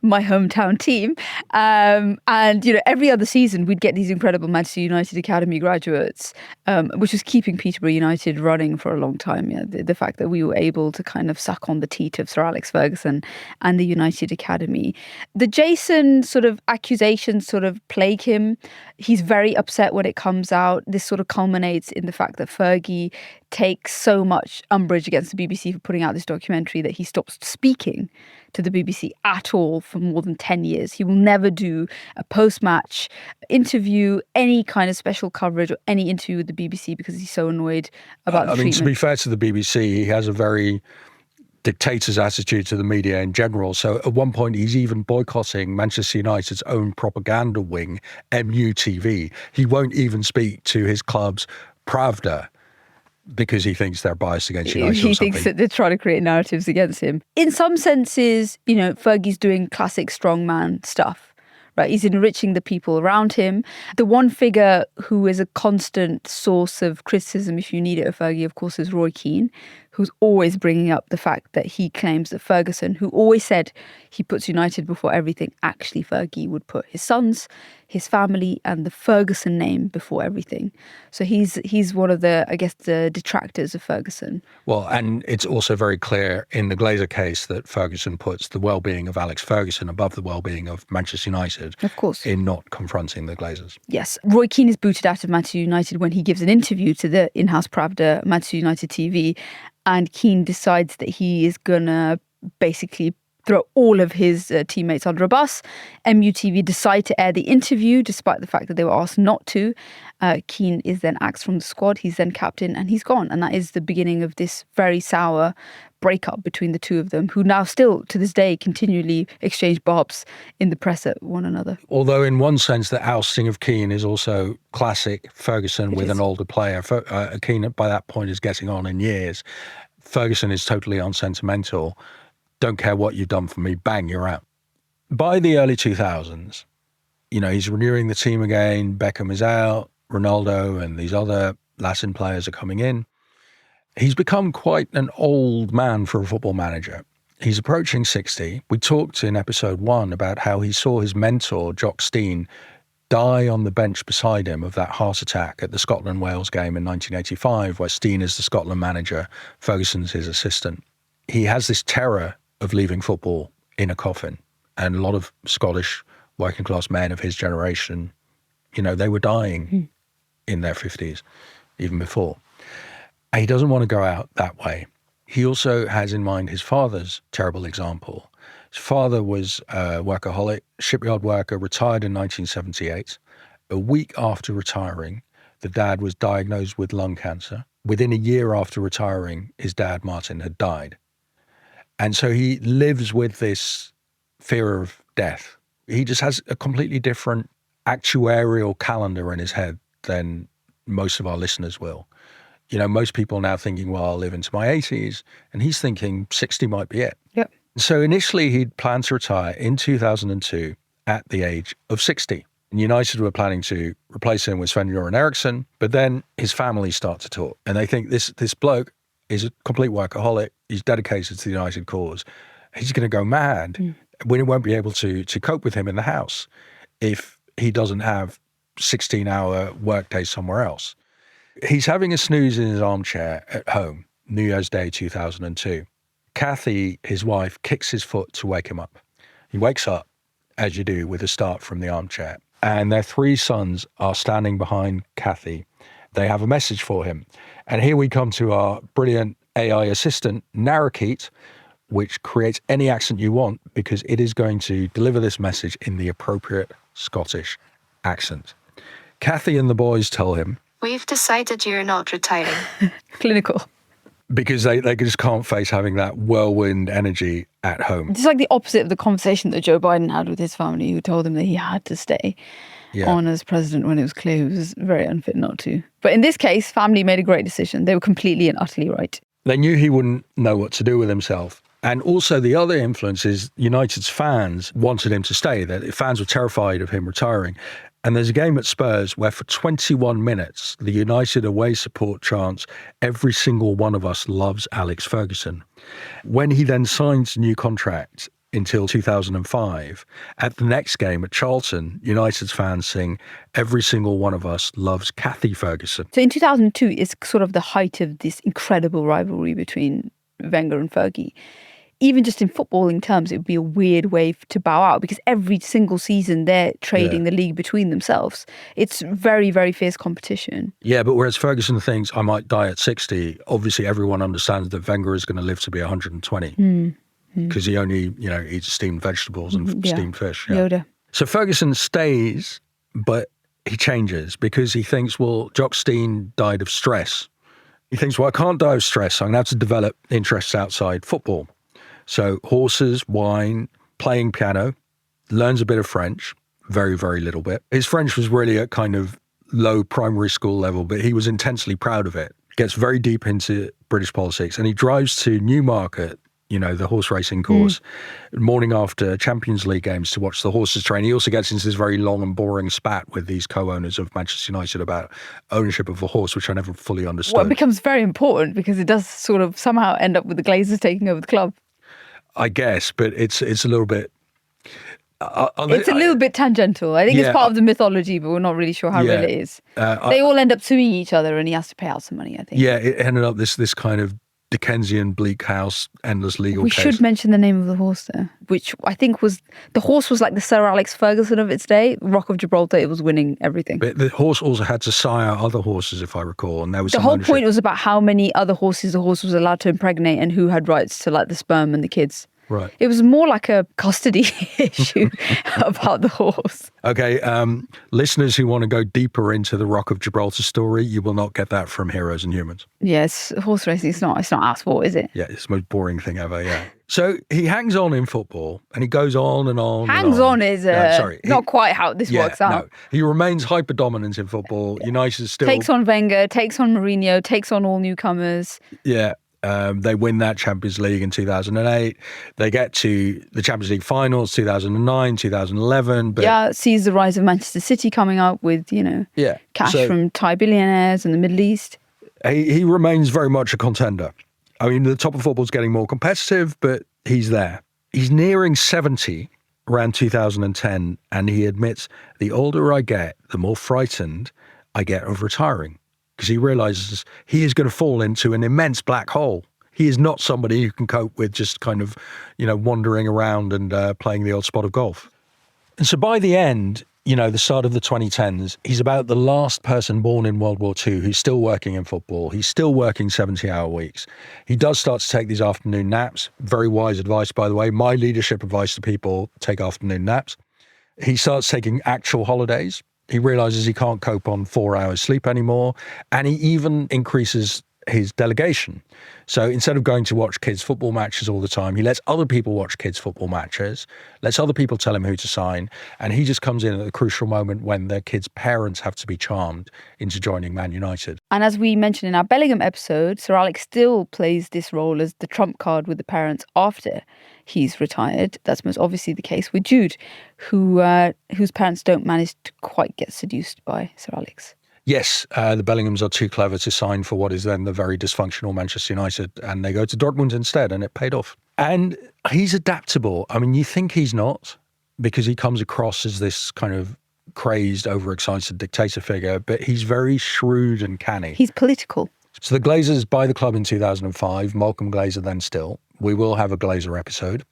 [SPEAKER 1] My hometown team. And, every other season we'd get these incredible Manchester United Academy graduates, which was keeping Peterborough United running for a long time. The fact that we were able to kind of suck on the teat of Sir Alex Ferguson and the United Academy. The Jason sort of accusations sort of plague him. He's very upset when it comes out. This sort of culminates in the fact that Fergie takes so much umbrage against the BBC for putting out this documentary that he stops speaking to the BBC at all for more than 10 years. He will never do a post-match interview, any kind of special coverage or any interview with the BBC because he's so annoyed about the treatment.
[SPEAKER 2] To be fair to the BBC, he has a very dictator's attitude to the media in general. So at one point, he's even boycotting Manchester United's own propaganda wing, MUTV. He won't even speak to his club's Pravda because he thinks they're biased against United or something.
[SPEAKER 1] He thinks that they're trying to create narratives against him. In some senses, Fergie's doing classic strongman stuff, right? He's enriching the people around him. The one figure who is a constant source of criticism, if you need it, of Fergie, of course, is Roy Keane, who's always bringing up the fact that he claims that Ferguson, who always said he puts United before everything, actually Fergie would put his sons, his family, and the Ferguson name before everything. So he's one of the, I guess, the detractors of Ferguson.
[SPEAKER 2] Well, and it's also very clear in the Glazer case that Ferguson puts the well-being of Alex Ferguson above the well-being of Manchester United.
[SPEAKER 1] Of course.
[SPEAKER 2] In not confronting the Glazers.
[SPEAKER 1] Yes. Roy Keane is booted out of Manchester United when he gives an interview to the in-house Pravda Manchester United TV, and Keane decides that he is going to basically throw all of his teammates under a bus. MUTV decide to air the interview despite the fact that they were asked not to. Keane is then axed from the squad. He's then captain and he's gone. And that is the beginning of this very sour breakup between the two of them, who now still to this day continually exchange barbs in the press at one another.
[SPEAKER 2] Although in one sense the ousting of Keane is also classic Ferguson with an older player. Keane by that point is getting on in years. Ferguson is totally unsentimental. Don't care what you've done for me, bang, you're out. By the early 2000s, he's renewing the team again. Beckham is out, Ronaldo and these other Latin players are coming in. He's become quite an old man for a football manager. He's approaching 60. We talked in episode 1 about how he saw his mentor, Jock Stein, die on the bench beside him of that heart attack at the Scotland-Wales game in 1985, where Stein is the Scotland manager, Ferguson's his assistant. He has this terror of leaving football in a coffin. And a lot of Scottish working class men of his generation, they were dying in their 50s, even before. And he doesn't want to go out that way. He also has in mind his father's terrible example. His father was a workaholic, shipyard worker, retired in 1978. A week after retiring, the dad was diagnosed with lung cancer. Within a year after retiring, his dad, Martin, had died. And so he lives with this fear of death. He just has a completely different actuarial calendar in his head than most of our listeners will. Most people are now thinking, well, I'll live into my 80s. And he's thinking 60 might be it.
[SPEAKER 1] Yep.
[SPEAKER 2] So initially he'd planned to retire in 2002 at the age of 60. And United were planning to replace him with Sven-Göran Eriksson. But then his family start to talk. And they think this bloke is a complete workaholic. He's dedicated to the United cause. He's going to go mad. We won't be able to cope with him in the house if he doesn't have 16-hour work days somewhere else. He's having a snooze in his armchair at home, New Year's Day 2002. Kathy, his wife, kicks his foot to wake him up. He wakes up, as you do, with a start from the armchair. And their 3 sons are standing behind Kathy. They have a message for him. And here we come to our brilliant AI assistant, Narrakeet, which creates any accent you want because it is going to deliver this message in the appropriate Scottish accent. Kathy and the boys tell him,
[SPEAKER 3] "We've decided you're not retiring."
[SPEAKER 1] Clinical.
[SPEAKER 2] Because they just can't face having that whirlwind energy at home.
[SPEAKER 1] It's like the opposite of the conversation that Joe Biden had with his family, who told him that he had to stay on as president when it was clear he was very unfit not to. But in this case, family made a great decision. They were completely and utterly right.
[SPEAKER 2] They knew he wouldn't know what to do with himself. And also the other influence is United's fans wanted him to stay. The fans were terrified of him retiring. And there's a game at Spurs where for 21 minutes, the United away support chants, "Every single one of us loves Alex Ferguson." When he then signs a new contract until 2005, at the next game at Charlton, United's fans sing, "Every single one of us loves Kathy Ferguson."
[SPEAKER 1] So in 2002 is sort of the height of this incredible rivalry between Wenger and Fergie. Even just in footballing terms, it would be a weird way to bow out because every single season they're trading the league between themselves. It's very, very fierce competition.
[SPEAKER 2] Yeah, but whereas Ferguson thinks, I might die at 60, obviously everyone understands that Wenger is going to live to be 120 because he only, eats steamed vegetables and steamed fish. Yeah.
[SPEAKER 1] Yoda.
[SPEAKER 2] So Ferguson stays, but he changes because he thinks, well, Jock Stein died of stress. He thinks, well, I can't die of stress. I'm going to have to develop interests outside football. So horses, wine, playing piano, learns a bit of French, very, very little bit. His French was really at kind of low primary school level, but he was intensely proud of it. Gets very deep into British politics and he drives to Newmarket the horse racing course, morning after Champions League games to watch the horses train. He also gets into this very long and boring spat with these co-owners of Manchester United about ownership of a horse, which I never fully understood.
[SPEAKER 1] Well, it becomes very important because it does sort of somehow end up with the Glazers taking over the club.
[SPEAKER 2] I guess, but it's a little bit...
[SPEAKER 1] it's a little bit tangential. I think it's part of the mythology, but we're not really sure how real it is. They all end up suing each other and he has to pay out some money, I think.
[SPEAKER 2] Yeah, it ended up this kind of Dickensian bleak house, endless legal case.
[SPEAKER 1] We should mention the name of the horse there, which I think the horse was like the Sir Alex Ferguson of its day. Rock of Gibraltar, it was winning everything.
[SPEAKER 2] But the horse also had to sire other horses, if I recall, and there was
[SPEAKER 1] the whole point was about how many other horses the horse was allowed to impregnate and who had rights to like the sperm and the kids.
[SPEAKER 2] Right.
[SPEAKER 1] It was more like a custody issue about the horse.
[SPEAKER 2] Okay, listeners who want to go deeper into the Rock of Gibraltar story, you will not get that from Heroes and Humans.
[SPEAKER 1] Yes, horse racing, it's not our sport, is it?
[SPEAKER 2] Yeah, it's the most boring thing ever, yeah. So he hangs on in football and he goes on and on.
[SPEAKER 1] Hangs on is not quite how this works out.
[SPEAKER 2] No, he remains hyper dominant in football. United still...
[SPEAKER 1] Takes on Wenger, takes on Mourinho, takes on all newcomers.
[SPEAKER 2] Yeah. They win that Champions League in 2008. They get to the Champions League finals 2009, 2011. But
[SPEAKER 1] sees the rise of Manchester City coming up with, cash from Thai billionaires in the Middle East.
[SPEAKER 2] He remains very much a contender. I mean, the top of football's getting more competitive, but he's there. He's nearing 70 around 2010, and he admits, the older I get, the more frightened I get of retiring. Because he realizes he is going to fall into an immense black hole. He is not somebody who can cope with just kind of, wandering around and playing the odd spot of golf. And so by the end, the start of the 2010s, he's about the last person born in World War II who's still working in football. He's still working 70-hour weeks. He does start to take these afternoon naps. Very wise advice, by the way. My leadership advice to people, take afternoon naps. He starts taking actual holidays. He realizes he can't cope on 4 hours sleep anymore. And he even increases his delegation. So instead of going to watch kids' football matches all the time, he lets other people watch kids' football matches, lets other people tell him who to sign. And he just comes in at the crucial moment when their kids' parents have to be charmed into joining Man United.
[SPEAKER 1] And as we mentioned in our Bellingham episode, Sir Alex still plays this role as the trump card with the parents after he's retired. That's most obviously the case with Jude, whose parents don't manage to quite get seduced by Sir Alex.
[SPEAKER 2] Yes, the Bellinghams are too clever to sign for what is then the very dysfunctional Manchester United, and they go to Dortmund instead, and it paid off. And he's adaptable. I mean, you think he's not, because he comes across as this kind of crazed, overexcited dictator figure, but he's very shrewd and canny.
[SPEAKER 1] He's political.
[SPEAKER 2] So the Glazers buy the club in 2005, Malcolm Glazer then still. We will have a Glazer episode.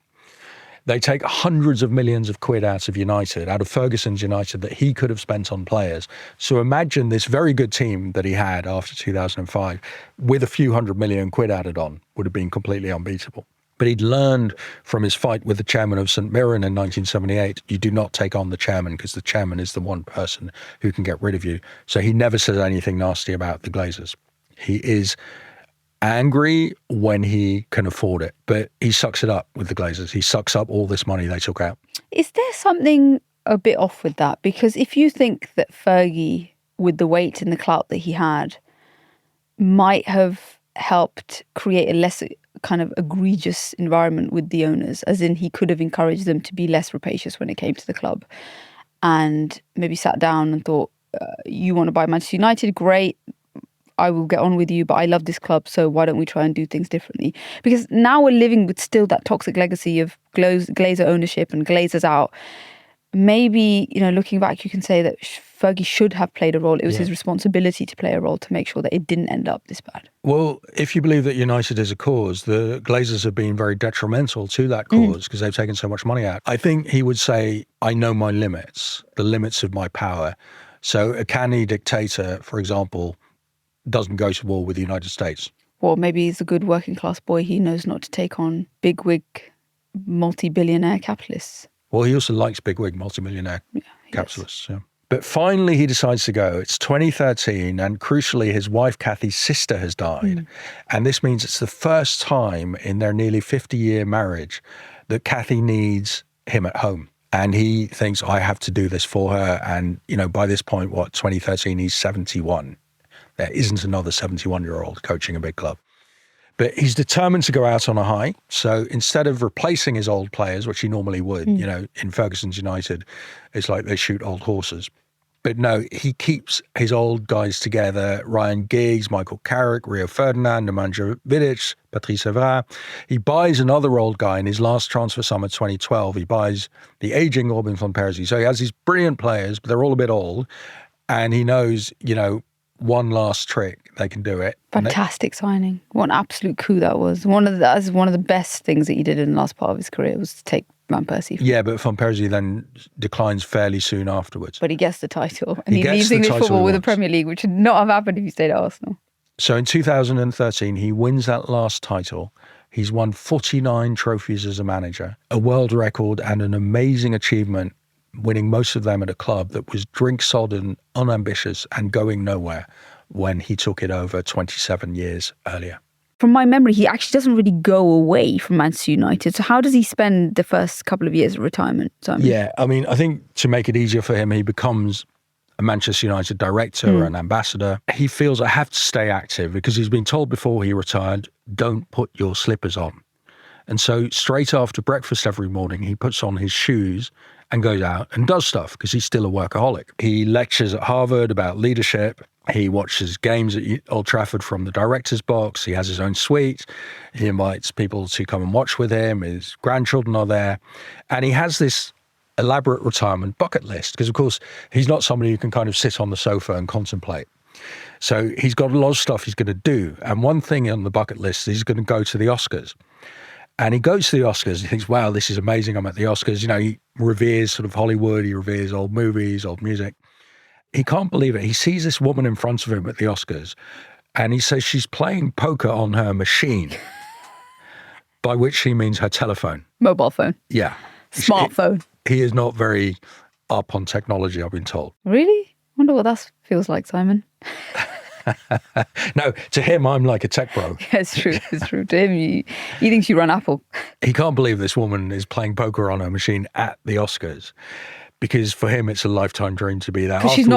[SPEAKER 2] They take hundreds of millions of quid out of United, out of Ferguson's United, that he could have spent on players. So imagine this very good team that he had after 2005 with a few hundred million quid added on would have been completely unbeatable. But he'd learned from his fight with the chairman of St Mirren in 1978, you do not take on the chairman because the chairman is the one person who can get rid of you. So he never says anything nasty about the Glazers. He is angry when he can afford it, but he sucks it up with the Glazers. He sucks up all this money they took out.
[SPEAKER 1] Is there something a bit off with that? Because if you think that Fergie, with the weight and the clout that he had, might have helped create a less kind of egregious environment with the owners, as in he could have encouraged them to be less rapacious when it came to the club, and maybe sat down and thought, you want to buy Manchester United? Great. I will get on with you, but I love this club, so why don't we try and do things differently? Because now we're living with still that toxic legacy of Glazer ownership and Glazers out. Maybe, looking back, you can say that Fergie should have played a role. It was his responsibility to play a role to make sure that it didn't end up this bad.
[SPEAKER 2] Well, if you believe that United is a cause, the Glazers have been very detrimental to that cause because they've taken so much money out. I think he would say, I know my limits, the limits of my power. So a canny dictator, for example, doesn't go to war with the United States.
[SPEAKER 1] Well, maybe he's a good working class boy. He knows not to take on bigwig, multi-billionaire capitalists.
[SPEAKER 2] Well, he also likes bigwig, multi-millionaire capitalists. Yeah. But finally, he decides to go. It's 2013, and crucially, his wife, Kathy's sister, has died. And this means it's the first time in their nearly 50-year marriage that Kathy needs him at home. And he thinks, I have to do this for her. And, by this point, 2013, he's 71. There isn't another 71-year-old coaching a big club. But he's determined to go out on a high. So instead of replacing his old players, which he normally would, in Ferguson's United, it's like they shoot old horses. But no, he keeps his old guys together. Ryan Giggs, Michael Carrick, Rio Ferdinand, Nemanja Vidic, Patrice Evra. He buys another old guy in his last transfer summer 2012. He buys the aging Robin van Persie. So he has these brilliant players, but they're all a bit old. And he knows, one last trick, they can do it.
[SPEAKER 1] Fantastic signing. What an absolute coup that was. That was one of the best things that he did in the last part of his career was to take Van Persie.
[SPEAKER 2] Yeah, but Van Persie then declines fairly soon afterwards.
[SPEAKER 1] But he gets the title. And he leaves English football with the Premier League, which would not have happened if he stayed at Arsenal.
[SPEAKER 2] So in 2013, he wins that last title. He's won 49 trophies as a manager, a world record and an amazing achievement, winning most of them at a club that was drink-sodden, unambitious and going nowhere when he took it over 27 years earlier.
[SPEAKER 1] From my memory, he actually doesn't really go away from Manchester United. So how does he spend the first couple of years of retirement, Simon?
[SPEAKER 2] Yeah, I think to make it easier for him, he becomes a Manchester United director or an ambassador. He feels I have to stay active because he's been told before he retired, don't put your slippers on. And so straight after breakfast every morning, he puts on his shoes and goes out and does stuff because he's still a workaholic. He lectures at Harvard about leadership. He watches games at Old Trafford from the director's box. He has his own suite. He invites people to come and watch with him. His grandchildren are there. And he has this elaborate retirement bucket list because, of course, he's not somebody who can kind of sit on the sofa and contemplate. So he's got a lot of stuff he's going to do. And one thing on the bucket list is he's going to go to the Oscars. And he goes to the Oscars and he thinks, wow, this is amazing. I'm at the Oscars. He reveres sort of Hollywood. He reveres old movies, old music. He can't believe it. He sees this woman in front of him at the Oscars and he says she's playing poker on her machine, by which he means her telephone.
[SPEAKER 1] Mobile phone.
[SPEAKER 2] Yeah.
[SPEAKER 1] Smartphone.
[SPEAKER 2] He is not very up on technology, I've been told.
[SPEAKER 1] Really? Wonder what that feels like, Simon.
[SPEAKER 2] No, to him, I'm like a tech bro.
[SPEAKER 1] Yeah, it's true. It's true. To him, he thinks you run Apple.
[SPEAKER 2] He can't believe this woman is playing poker on her machine at the Oscars. Because for him, it's a lifetime dream to be there.
[SPEAKER 1] Because she's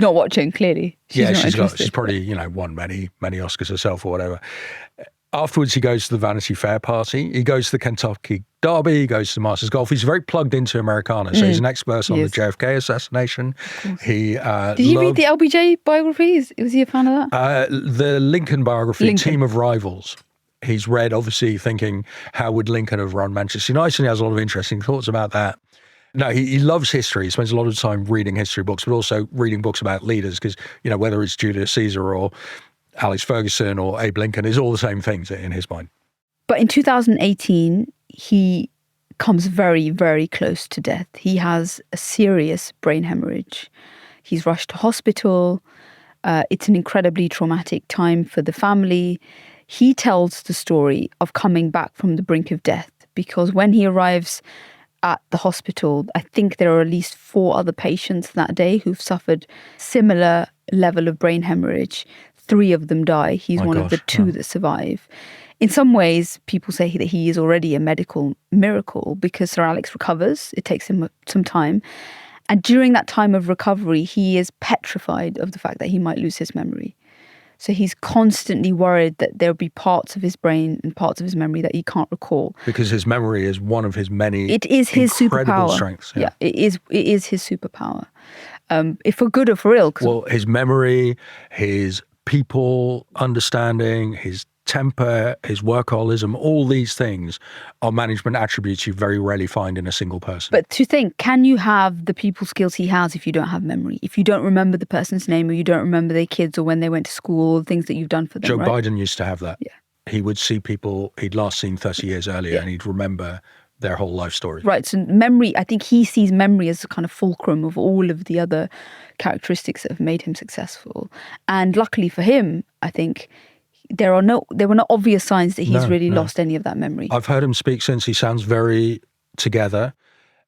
[SPEAKER 1] not watching, clearly.
[SPEAKER 2] She's probably, won many Oscars herself or whatever. Afterwards, he goes to the Vanity Fair party. He goes to the Kentucky Derby. He goes to the Masters Golf. He's very plugged into Americana. So he's an expert on the JFK assassination. Did
[SPEAKER 1] you read the LBJ biographies? Was he a fan of that?
[SPEAKER 2] The Lincoln biography, Team of Rivals. He's read, obviously, thinking, how would Lincoln have run Manchester United? And he has a lot of interesting thoughts about that. No, he loves history. He spends a lot of time reading history books, but also reading books about leaders because, whether it's Julius Caesar or Alex Ferguson or Abe Lincoln, it's all the same things in his mind.
[SPEAKER 1] But in 2018, he comes very, very close to death. He has a serious brain hemorrhage. He's rushed to hospital. It's an incredibly traumatic time for the family. He tells the story of coming back from the brink of death because when he arrives at the hospital, I think there are at least 4 other patients that day who've suffered similar level of brain hemorrhage. 3 of them die. He's one of the 2 that survive. In some ways, people say that he is already a medical miracle because Sir Alex recovers. It takes him some time. And during that time of recovery, he is petrified of the fact that he might lose his memory. So he's constantly worried that there'll be parts of his brain and parts of his memory that he can't recall.
[SPEAKER 2] Because his memory is one of his many
[SPEAKER 1] It is his
[SPEAKER 2] incredible
[SPEAKER 1] superpower.
[SPEAKER 2] Strengths.
[SPEAKER 1] Yeah, it is his superpower. If for good or for ill.
[SPEAKER 2] Well, his memory, his people understanding, his temper, his workaholism, all these things are management attributes you very rarely find in a single person.
[SPEAKER 1] But to think, can you have the people skills he has if you don't have memory? If you don't remember the person's name or you don't remember their kids or when they went to school, or things that you've done for them,
[SPEAKER 2] Joe
[SPEAKER 1] right?
[SPEAKER 2] Biden used to have that.
[SPEAKER 1] Yeah.
[SPEAKER 2] He would see people he'd last seen 30 years earlier and he'd remember their whole life story.
[SPEAKER 1] Right. So memory, I think he sees memory as a kind of fulcrum of all of the other characteristics that have made him successful. And luckily for him, I think there were not obvious signs that he's really lost any of that memory.
[SPEAKER 2] I've heard him speak since. He sounds very together.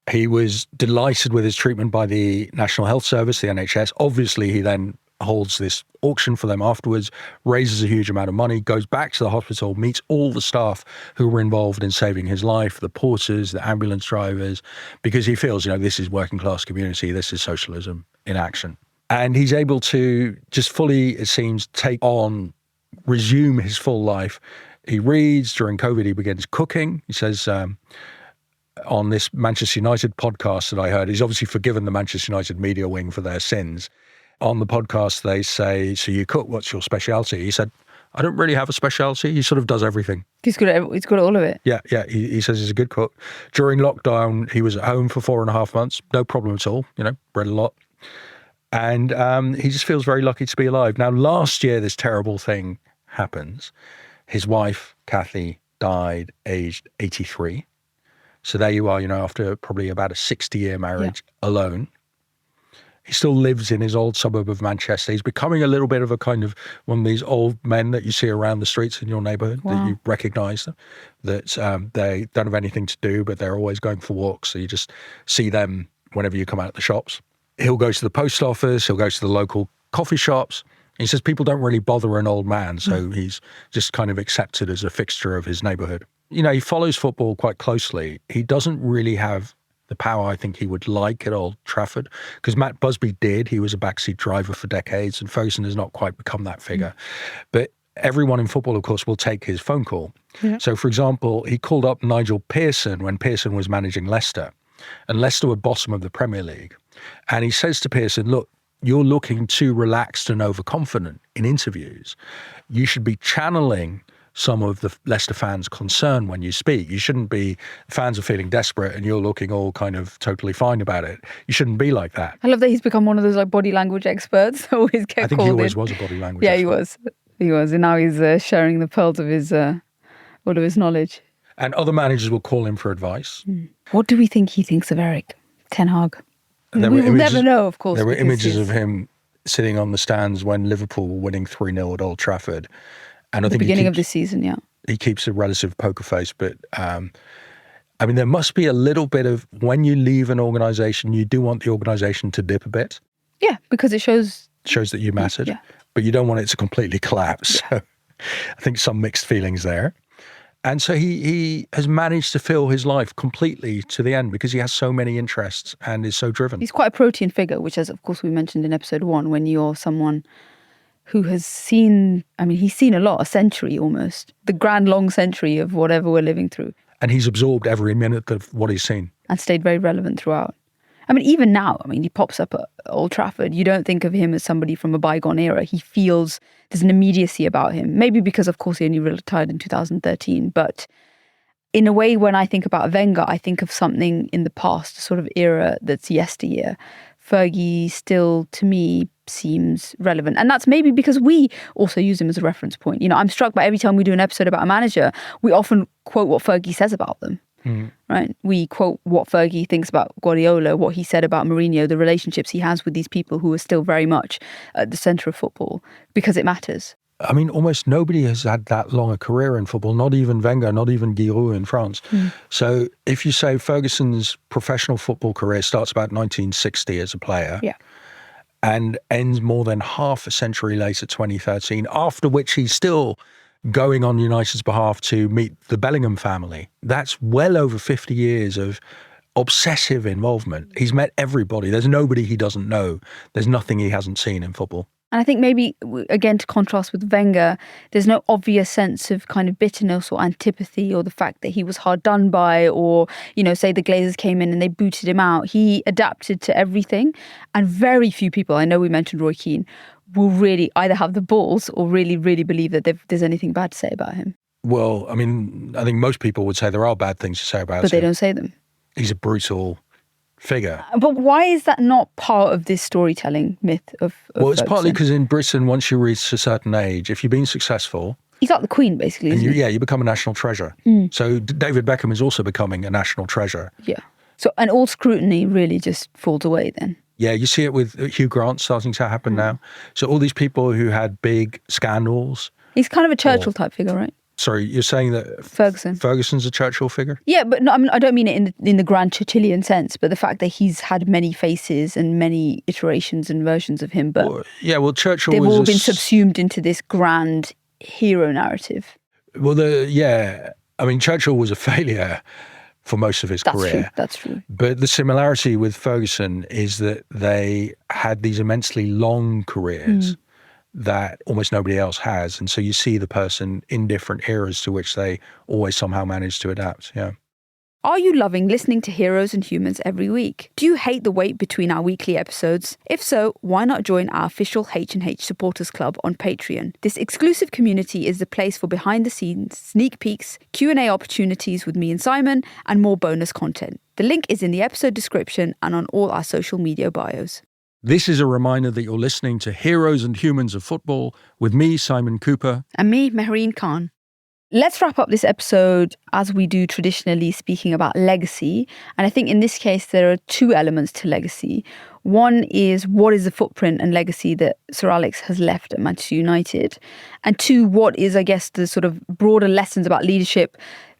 [SPEAKER 2] He was delighted with his treatment by the National Health Service, the NHS. Obviously, he then holds this auction for them afterwards, raises a huge amount of money, goes back to the hospital, meets all the staff who were involved in saving his life, the porters, the ambulance drivers, because he feels, this is working class community, this is socialism in action. And he's able to just fully, it seems, resume his full life He reads. During COVID, he begins cooking. He says on this Manchester United podcast that I heard, he's obviously forgiven the Manchester United media wing for their sins. On the podcast, they say, so you cook, what's your speciality? He said, I don't really have a speciality. He sort of does everything.
[SPEAKER 1] He's good at all of it.
[SPEAKER 2] Yeah. He says he's a good cook. During lockdown, he was at home for 4.5 months. No problem at all. Read a lot. And he just feels very lucky to be alive. Now, last year, this terrible thing happens. His wife, Kathy, died aged 83. So there you are, after probably about a 60-year marriage alone. He still lives in his old suburb of Manchester. He's becoming a little bit of a kind of one of these old men that you see around the streets in your neighborhood that you recognize them, that they don't have anything to do, but they're always going for walks. So you just see them whenever you come out of the shops. He'll go to the post office. He'll go to the local coffee shops. He says people don't really bother an old man, so he's just kind of accepted as a fixture of his neighborhood. He follows football quite closely. He doesn't really have the power I think he would like at Old Trafford, because Matt Busby did. He was a backseat driver for decades, and Ferguson has not quite become that figure. But everyone in football, of course, will take his phone call. Yeah. So, for example, he called up Nigel Pearson when Pearson was managing Leicester, and Leicester were bottom of the Premier League. And he says to Pearson, look, you're looking too relaxed and overconfident in interviews. You should be channeling some of the Leicester fans' concern when you speak. You shouldn't be, fans are feeling desperate and you're looking all kind of totally fine about it. You shouldn't be like that.
[SPEAKER 1] I love that he's become one of those body language experts. Always get
[SPEAKER 2] I think he always was a body language expert.
[SPEAKER 1] He was. And now he's sharing the pearls of his all of his knowledge.
[SPEAKER 2] And other managers will call him for advice.
[SPEAKER 1] What do we think he thinks of Eric Ten Hag? We'll never know, of course.
[SPEAKER 2] There were images of him sitting on the stands when Liverpool were winning 3-0 at Old Trafford. And I think
[SPEAKER 1] beginning of the season,
[SPEAKER 2] he keeps a relative poker face. But there must be a little bit of, when you leave an organisation, you do want the organisation to dip a bit.
[SPEAKER 1] Yeah, because it shows
[SPEAKER 2] that you mattered.
[SPEAKER 1] Yeah.
[SPEAKER 2] But you don't want it to completely collapse. Yeah. So I think some mixed feelings there. And so he has managed to fill his life completely to the end because he has so many interests and is so driven.
[SPEAKER 1] He's quite a protein figure, which, as of course we mentioned in episode 1, when you're someone who has seen, he's seen a lot, a century almost, the grand long century of whatever we're living through.
[SPEAKER 2] And he's absorbed every minute of what he's seen.
[SPEAKER 1] And stayed very relevant throughout. Even now, he pops up at Old Trafford. You don't think of him as somebody from a bygone era. He feels there's an immediacy about him. Maybe because, of course, he only retired in 2013. But in a way, when I think about Wenger, I think of something in the past, a sort of era that's yesteryear. Fergie still, to me, seems relevant. And that's maybe because we also use him as a reference point. I'm struck by every time we do an episode about a manager, we often quote what Fergie says about them. Right? We quote what Fergie thinks about Guardiola, what he said about Mourinho, the relationships he has with these people who are still very much at the centre of football, because it matters.
[SPEAKER 2] Almost nobody has had that long a career in football, not even Wenger, not even Giroud in France. So if you say Ferguson's professional football career starts about 1960 as a player and ends more than half a century later, 2013, after which he's still going on United's behalf to meet the Bellingham family. That's well over 50 years of obsessive involvement. He's met everybody. There's nobody he doesn't know. There's nothing he hasn't seen in football.
[SPEAKER 1] And I think maybe, again, to contrast with Wenger, there's no obvious sense of kind of bitterness or antipathy or the fact that he was hard done by or, say the Glazers came in and they booted him out. He adapted to everything. And very few people, I know we mentioned Roy Keane, will really either have the balls or really, really believe that there's anything bad to say about him.
[SPEAKER 2] Well, I think most people would say there are bad things to say about him.
[SPEAKER 1] But they don't say them.
[SPEAKER 2] He's a brutal figure.
[SPEAKER 1] But why is that not part of this storytelling myth of
[SPEAKER 2] Well, it's
[SPEAKER 1] Ferguson?
[SPEAKER 2] partly because in Britain, once you reach a certain age, if you've been successful...
[SPEAKER 1] He's like the Queen, basically, isn't he?
[SPEAKER 2] Yeah, you become a national treasure. So David Beckham is also becoming a national treasure.
[SPEAKER 1] Yeah. So, and all scrutiny really just falls away then.
[SPEAKER 2] Yeah, you see it with Hugh Grant starting to happen now. So all these people who had big scandals...
[SPEAKER 1] He's kind of a Churchill-type figure, right?
[SPEAKER 2] Sorry, you're saying that Ferguson's a Churchill figure?
[SPEAKER 1] Yeah, but no, I don't mean it in the grand Churchillian sense, but the fact that he's had many faces and many iterations and versions of him, but
[SPEAKER 2] Churchill
[SPEAKER 1] they've all been subsumed into this grand hero narrative.
[SPEAKER 2] Well, Churchill was a failure for most of his career.
[SPEAKER 1] That's true.
[SPEAKER 2] But the similarity with Ferguson is that they had these immensely long careers that almost nobody else has. And so you see the person in different eras to which they always somehow manage to adapt. Yeah.
[SPEAKER 1] Are you loving listening to Heroes and Humans every week? Do you hate the wait between our weekly episodes? If so, why not join our official H&H Supporters Club on Patreon? This exclusive community is the place for behind-the-scenes sneak peeks, Q&A opportunities with me and Simon, and more bonus content. The link is in the episode description and on all our social media bios.
[SPEAKER 2] This is a reminder that you're listening to Heroes and Humans of Football with me, Simon Cooper.
[SPEAKER 1] And me, Mehreen Khan. Let's wrap up this episode as we do traditionally, speaking about legacy. And I think in this case, there are two elements to legacy. One is, what is the footprint and legacy that Sir Alex has left at Manchester United? And two, what is, I guess, the sort of broader lessons about leadership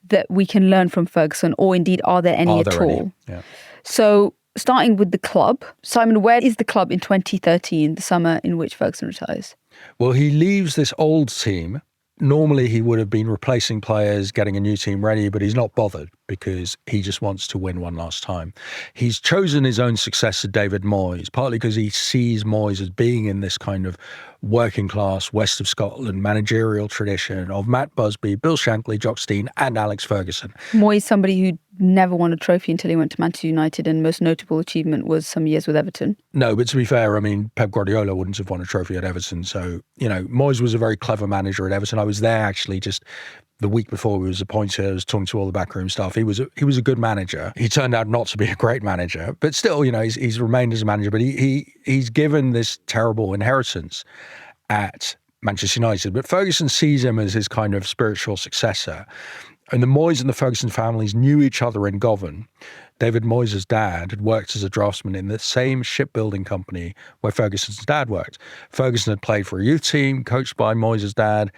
[SPEAKER 1] that we can learn from Ferguson, or indeed, are there any at all?
[SPEAKER 2] Yeah.
[SPEAKER 1] So starting with the club, Simon, where is the club in 2013, the summer in which Ferguson retires?
[SPEAKER 2] Well, he leaves this old team. Normally, he would have been replacing players, getting a new team ready, but he's not bothered because he just wants to win one last time. He's chosen his own successor, David Moyes, partly because he sees Moyes as being in this kind of working class, west of Scotland managerial tradition of Matt Busby, Bill Shankly, Jock Stein and Alex Ferguson.
[SPEAKER 1] Moyes, somebody who never won a trophy until he went to Manchester United, and most notable achievement was some years with Everton.
[SPEAKER 2] No, but to be fair, I mean, Pep Guardiola wouldn't have won a trophy at Everton. So, Moyes was a very clever manager at Everton. I was there actually just the week before he was appointed. I was talking to all the backroom staff. He was a good manager. He turned out not to be a great manager, but still, he's remained as a manager. But he's given this terrible inheritance at Manchester United. But Ferguson sees him as his kind of spiritual successor. And the Moyes and the Ferguson families knew each other in Govan. David Moyes' dad had worked as a draftsman in the same shipbuilding company where Ferguson's dad worked. Ferguson had played for a youth team, coached by Moyes' dad.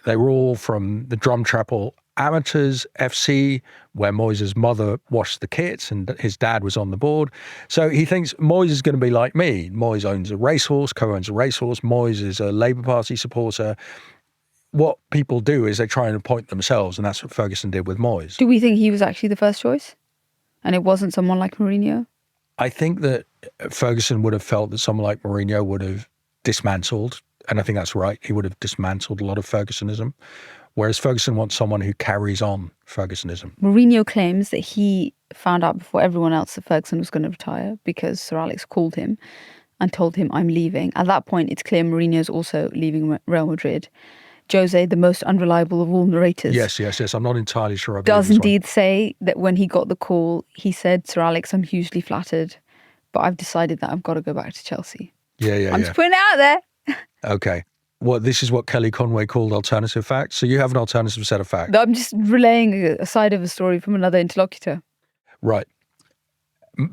[SPEAKER 2] They were all from the Drumchapel Amateurs FC, where Moyes' mother washed the kits and his dad was on the board. So he thinks Moyes is going to be like me. Moyes owns a racehorse, co-owns a racehorse. Moyes is a Labour Party supporter. What people do is they try and appoint themselves, and that's what Ferguson did with Moyes.
[SPEAKER 1] Do we think he was actually the first choice? And it wasn't someone like Mourinho?
[SPEAKER 2] I think that Ferguson would have felt that someone like Mourinho would have dismantled, and I think that's right, he would have dismantled a lot of Fergusonism, whereas Ferguson wants someone who carries on Fergusonism.
[SPEAKER 1] Mourinho claims that he found out before everyone else that Ferguson was going to retire because Sir Alex called him and told him, I'm leaving. At that point, it's clear Mourinho's also leaving Real Madrid. Jose, the most unreliable of all narrators.
[SPEAKER 2] Yes. I'm not entirely sure.
[SPEAKER 1] Does indeed say that when he got the call, he said, Sir Alex, I'm hugely flattered, but I've decided that I've got to go back to Chelsea.
[SPEAKER 2] I'm
[SPEAKER 1] just putting it out there.
[SPEAKER 2] Okay. Well, this is what Kelly Conway called alternative facts. So you have an alternative set of facts.
[SPEAKER 1] I'm just relaying a side of a story from another interlocutor.
[SPEAKER 2] Right.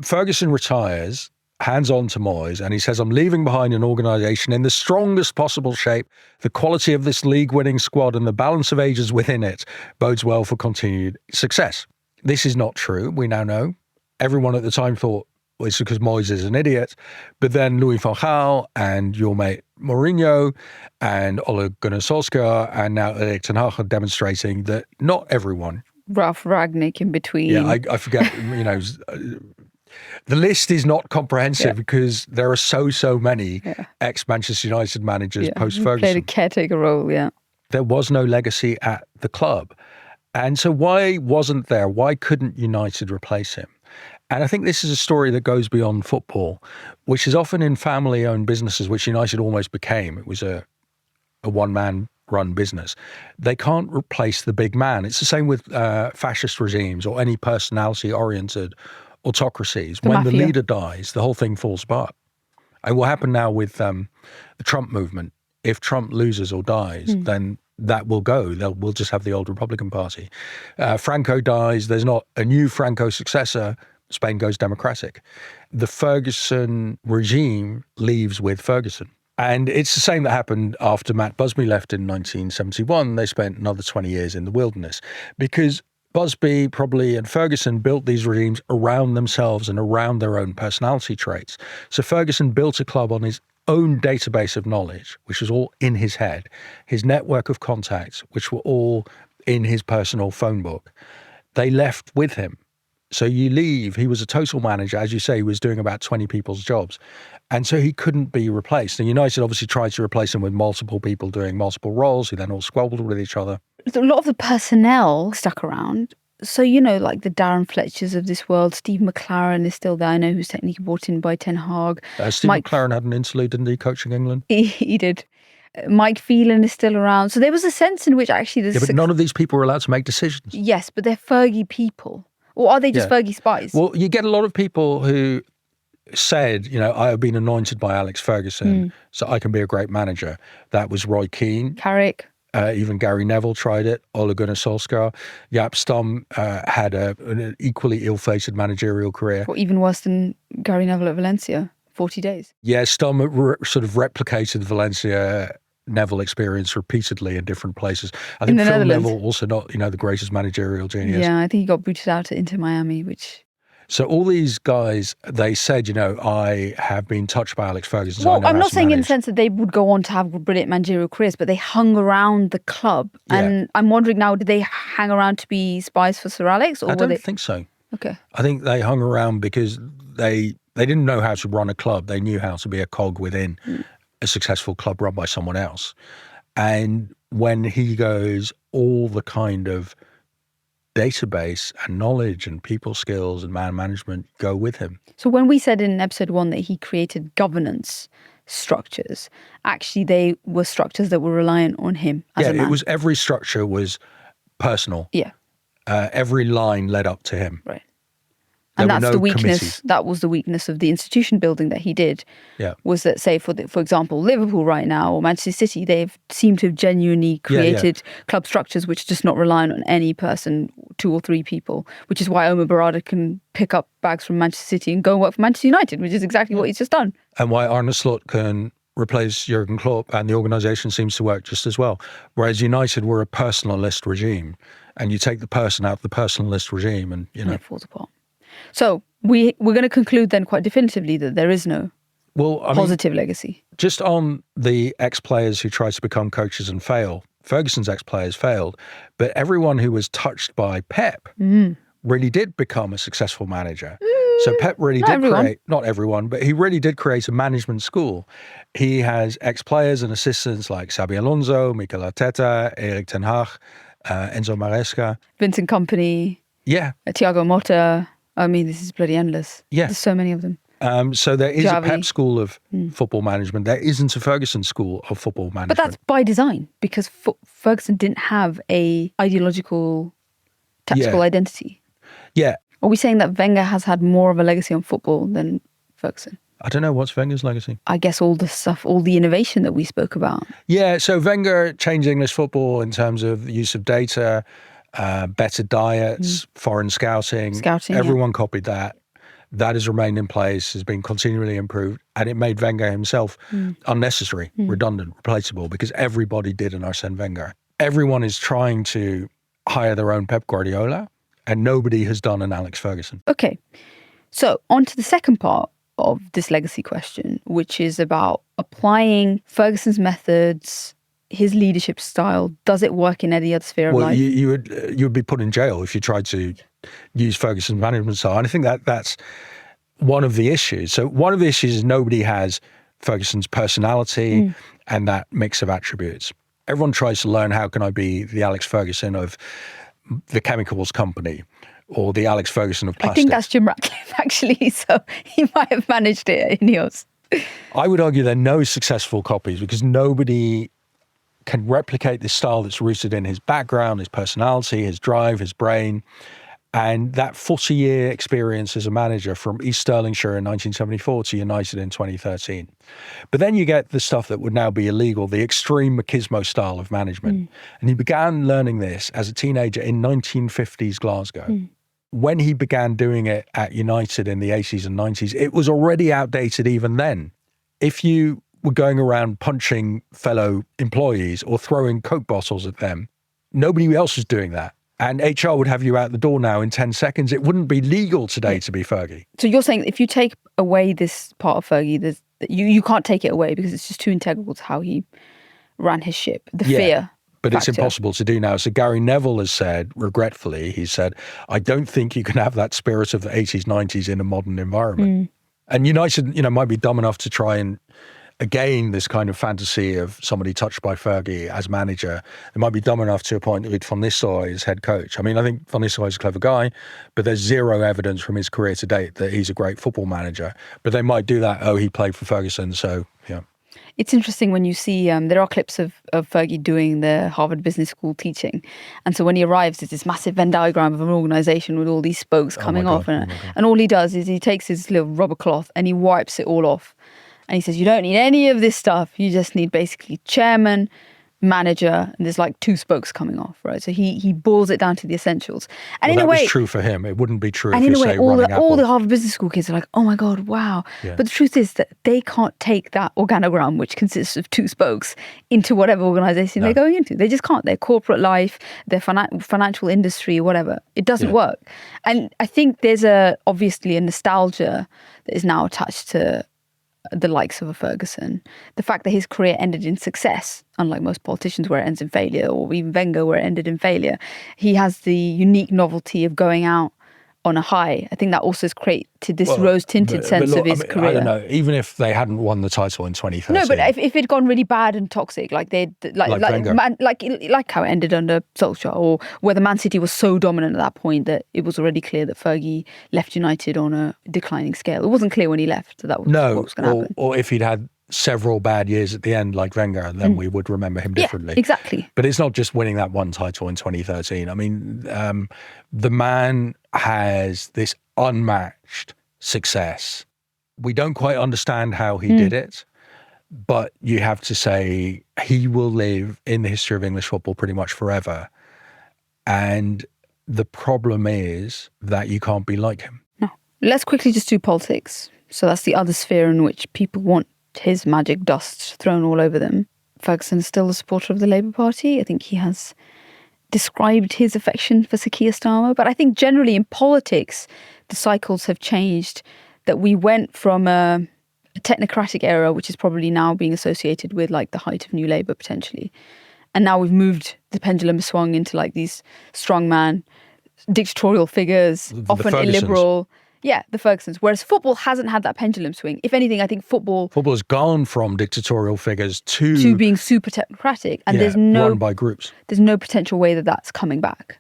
[SPEAKER 2] Ferguson retires, hands on to Moyes, and he says, I'm leaving behind an organisation in the strongest possible shape. The quality of this league-winning squad and the balance of ages within it bodes well for continued success. This is not true, we now know. Everyone at the time thought, well, it's because Moyes is an idiot. But then Louis van Gaal and your mate Mourinho and Ole Gunnar Solskjaer and now Eric Cantona are demonstrating that not everyone.
[SPEAKER 1] Ralph Ragnick in between.
[SPEAKER 2] Yeah, I forget, the list is not comprehensive because there are so many ex-Manchester United managers post-Ferguson.
[SPEAKER 1] Played a caretaker role,
[SPEAKER 2] There was no legacy at the club. And so why wasn't there? Why couldn't United replace him? And I think this is a story that goes beyond football, which is often in family-owned businesses, which United almost became. It was a one-man run business. They can't replace the big man. It's the same with fascist regimes or any personality-oriented autocracies. When the leader dies, the whole thing falls apart. And what happened now with the Trump movement, if Trump loses or dies, then that will go. We'll just have the old Republican Party. Franco dies, there's not a new Franco successor, Spain goes democratic. The Ferguson regime leaves with Ferguson. And it's the same that happened after Matt Busby left in 1971. They spent another 20 years in the wilderness because Busby probably and Ferguson built these regimes around themselves and around their own personality traits. So Ferguson built a club on his own database of knowledge, which was all in his head, his network of contacts, which were all in his personal phone book. They left with him. So you leave, he was a total manager. As you say, he was doing about 20 people's jobs. And so he couldn't be replaced. And United obviously tried to replace him with multiple people doing multiple roles who then all squabbled with each other.
[SPEAKER 1] A lot of the personnel stuck around. So, like the Darren Fletchers of this world, Steve McLaren is still there, I know, who's technically brought in by Ten Hag.
[SPEAKER 2] Steve McLaren had an interlude, didn't he, coaching England?
[SPEAKER 1] He did. Mike Phelan is still around. So there was a sense in which actually...
[SPEAKER 2] Yeah, but none of these people were allowed to make decisions.
[SPEAKER 1] Yes, but they're Fergie people. Or are they just Fergie spies?
[SPEAKER 2] Well, you get a lot of people who said, I have been anointed by Alex Ferguson, so I can be a great manager. That was Roy Keane.
[SPEAKER 1] Carrick.
[SPEAKER 2] Even Gary Neville tried it. Ole Gunnar Solskjaer. Jaap Stam had an equally ill-fated managerial career.
[SPEAKER 1] Or even worse than Gary Neville at Valencia, 40 days.
[SPEAKER 2] Yeah, Stam sort of replicated Valencia Neville experience repeatedly in different places. I think Phil Neville also not, the greatest managerial genius.
[SPEAKER 1] Yeah, I think he got booted out at Inter Miami, which...
[SPEAKER 2] So all these guys, they said, I have been touched by Alex Ferguson.
[SPEAKER 1] Well, I'm not saying in the sense that they would go on to have brilliant managerial careers, but they hung around the club. Yeah. And I'm wondering now, did they hang around to be spies for Sir Alex? Or
[SPEAKER 2] I don't think so.
[SPEAKER 1] Okay.
[SPEAKER 2] I think they hung around because they didn't know how to run a club. They knew how to be a cog within a successful club run by someone else. And when he goes, all the kind of database and knowledge and people skills and man management go with him.
[SPEAKER 1] So when we said in episode 1 that he created governance structures, actually they were structures that were reliant on him as a man.
[SPEAKER 2] It was, every structure was personal.
[SPEAKER 1] Yeah.
[SPEAKER 2] Every line led up to him.
[SPEAKER 1] Right. And that's the weakness.
[SPEAKER 2] Committee.
[SPEAKER 1] That was the weakness of the institution building that he did.
[SPEAKER 2] Yeah.
[SPEAKER 1] Was that, say, for example, Liverpool right now or Manchester City, they've seemed to have genuinely created club structures which are just not reliant on any person, 2 or 3 people, which is why Omar Barada can pick up bags from Manchester City and go and work for Manchester United, which is exactly what he's just done.
[SPEAKER 2] And why Arne Slot can replace Jurgen Klopp and the organisation seems to work just as well. Whereas United were a personalist regime, and you take the person out of the personalist regime and,
[SPEAKER 1] it falls apart. So we're going to conclude then quite definitively that there is no positive legacy.
[SPEAKER 2] Just on the ex-players who try to become coaches and fail, Ferguson's ex-players failed, but everyone who was touched by Pep really did become a successful manager. So Pep really not everyone, but he really did create a management school. He has ex-players and assistants like Xabi Alonso, Mikel Arteta, Eric Ten Hag, Enzo Maresca.
[SPEAKER 1] Vincent Kompany.
[SPEAKER 2] Yeah.
[SPEAKER 1] Thiago Motta. I mean, this is bloody endless.
[SPEAKER 2] Yeah.
[SPEAKER 1] There's so many of them.
[SPEAKER 2] So there is a Pep school of football management. There isn't a Ferguson school of football management.
[SPEAKER 1] But that's by design, because Ferguson didn't have a ideological, tactical identity.
[SPEAKER 2] Yeah.
[SPEAKER 1] Are we saying that Wenger has had more of a legacy on football than Ferguson?
[SPEAKER 2] I don't know. What's Wenger's legacy?
[SPEAKER 1] I guess all the stuff, all the innovation that we spoke about.
[SPEAKER 2] Yeah, so Wenger changed English football in terms of the use of data, better diets, foreign scouting. Everyone copied that. That has remained in place, has been continually improved, and it made Wenger himself unnecessary, redundant, replaceable, because everybody did an Arsene Wenger. Everyone is trying to hire their own Pep Guardiola, and nobody has done an Alex Ferguson.
[SPEAKER 1] Okay, so on to the second part of this legacy question, which is about applying Ferguson's methods, his leadership style. Does it work in any other sphere of life?
[SPEAKER 2] You would be put in jail if you tried to use Ferguson's management style. And I think that's one of the issues. So one of the issues is nobody has Ferguson's personality and that mix of attributes. Everyone tries to learn, how can I be the Alex Ferguson of the chemicals company or the Alex Ferguson of plastics?
[SPEAKER 1] I think that's Jim Ratcliffe, actually. So he might have managed it in yours.
[SPEAKER 2] I would argue there are no successful copies because nobody can replicate this style that's rooted in his background, his personality, his drive, his brain, and that 40-year experience as a manager from East Stirlingshire in 1974 to United in 2013. But then you get the stuff that would now be illegal, the extreme machismo style of management. And he began learning this as a teenager in 1950s Glasgow. When he began doing it at United in the 80s and 90s, it was already outdated even then. If you were going around punching fellow employees or throwing Coke bottles at them, nobody else was doing that. And HR would have you out the door now in 10 seconds. It wouldn't be legal today to be Fergie.
[SPEAKER 1] So you're saying if you take away this part of Fergie, you can't take it away because it's just too integral to how he ran his ship, the fear. But
[SPEAKER 2] factor. It's impossible to do now. So Gary Neville has said, regretfully, he said, I don't think you can have that spirit of the 80s, 90s in a modern environment. And United, might be dumb enough to try and again this kind of fantasy of somebody touched by Fergie as manager. They might be dumb enough to appoint Ruud van Nistelrooy as head coach. I mean, I think Van Nistelrooy is a clever guy, but there's zero evidence from his career to date that he's a great football manager. But they might do that. Oh, he played for Ferguson, so yeah.
[SPEAKER 1] It's interesting when you see, there are clips of Fergie doing the Harvard Business School teaching. And so when he arrives, there's this massive Venn diagram of an organization with all these spokes coming off. And all he does is he takes his little rubber cloth and he wipes it all off. And he says, you don't need any of this stuff. You just need basically chairman, manager, and there's like 2 spokes coming off, right? So he boils it down to the essentials. And
[SPEAKER 2] well,
[SPEAKER 1] in a way,
[SPEAKER 2] was true for him. It wouldn't be true
[SPEAKER 1] and
[SPEAKER 2] if
[SPEAKER 1] in
[SPEAKER 2] you
[SPEAKER 1] a way,
[SPEAKER 2] say
[SPEAKER 1] all the Harvard Business School kids are like, oh my God, wow.
[SPEAKER 2] Yeah.
[SPEAKER 1] But the truth is that they can't take that organogram, which consists of 2 spokes, into whatever organization they're going into. They just can't. Their corporate life, their financial industry, whatever. It doesn't work. And I think there's obviously a nostalgia that is now attached to the likes of a Ferguson. The fact that his career ended in success, unlike most politicians where it ends in failure, or even Wenger where it ended in failure. He has the unique novelty of going out on a high. I think that also has created this rose-tinted sense of his career.
[SPEAKER 2] I don't know. Even if they hadn't won the title in 2013.
[SPEAKER 1] No, but if it'd gone really bad and toxic, like how it ended under Solskjaer, or whether Man City was so dominant at that point that it was already clear that Fergie left United on a declining scale. It wasn't clear when he left that what was going to happen.
[SPEAKER 2] Or if he'd had several bad years at the end like Wenger, then we would remember him differently.
[SPEAKER 1] Yeah, exactly.
[SPEAKER 2] But it's not just winning that one title in 2013. I mean, the man has this unmatched success. We don't quite understand how he did it, but you have to say he will live in the history of English football pretty much forever. And the problem is that you can't be like him.
[SPEAKER 1] No. Let's quickly just do politics. So that's the other sphere in which people want his magic dust thrown all over them. Ferguson is still a supporter of the Labour Party. I think he has described his affection for Sir Keir Starmer. But I think generally in politics, the cycles have changed, that we went from a technocratic era, which is probably now being associated with like the height of New Labour potentially. And now we've moved, the pendulum has swung into like these strongman, dictatorial figures, often illiberal. Yeah, the Fergusons. Whereas football hasn't had that pendulum swing. If anything, I think football
[SPEAKER 2] has gone from dictatorial figures to
[SPEAKER 1] being super technocratic, and
[SPEAKER 2] run by groups.
[SPEAKER 1] There's no potential way that that's coming back.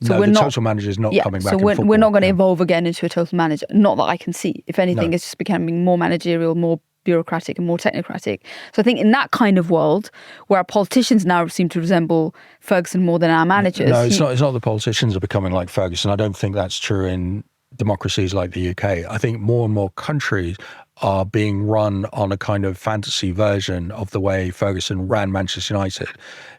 [SPEAKER 1] So
[SPEAKER 2] the total manager is not coming back.
[SPEAKER 1] So we're not going to evolve again into a total manager. Not that I can see. If anything, it's just becoming more managerial, more bureaucratic, and more technocratic. So I think in that kind of world, where our politicians now seem to resemble Ferguson more than our managers.
[SPEAKER 2] No, it's not the politicians are becoming like Ferguson. I don't think that's true in democracies like the UK. I think more and more countries are being run on a kind of fantasy version of the way Ferguson ran Manchester United,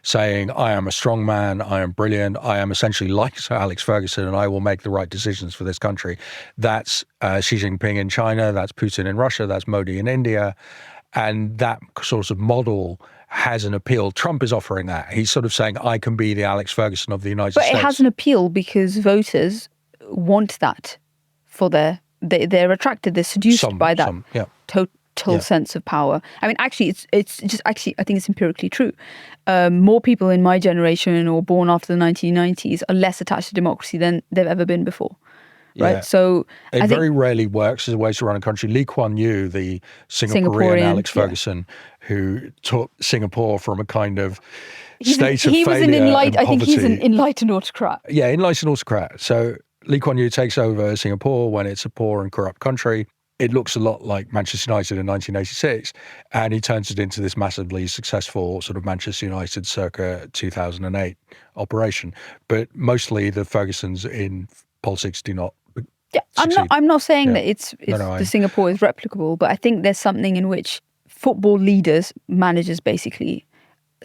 [SPEAKER 2] saying, I am a strong man, I am brilliant, I am essentially like Sir Alex Ferguson, and I will make the right decisions for this country. That's Xi Jinping in China, that's Putin in Russia, that's Modi in India, and that sort of model has an appeal. Trump is offering that. He's sort of saying, I can be the Alex Ferguson of the United States.
[SPEAKER 1] But it has an appeal because voters want that for they're attracted, they're seduced by that total sense of power. I mean, actually, it's just I think it's empirically true. More people in my generation or born after the 1990s are less attached to democracy than they've ever been before. Right,
[SPEAKER 2] yeah.
[SPEAKER 1] So
[SPEAKER 2] it very rarely works as a way to run a country. Lee Kuan Yew, the Singaporean Alex Ferguson, who took Singapore from a kind of state of failure and poverty.
[SPEAKER 1] I think he's an enlightened autocrat.
[SPEAKER 2] Yeah, enlightened autocrat. So Lee Kuan Yew takes over Singapore when it's a poor and corrupt country. It looks a lot like Manchester United in 1986, and he turns it into this massively successful sort of Manchester United circa 2008 operation. But mostly the Fergusons in politics do not succeed.
[SPEAKER 1] I'm not saying that the Singapore is replicable, but I think there's something in which football leaders, managers basically,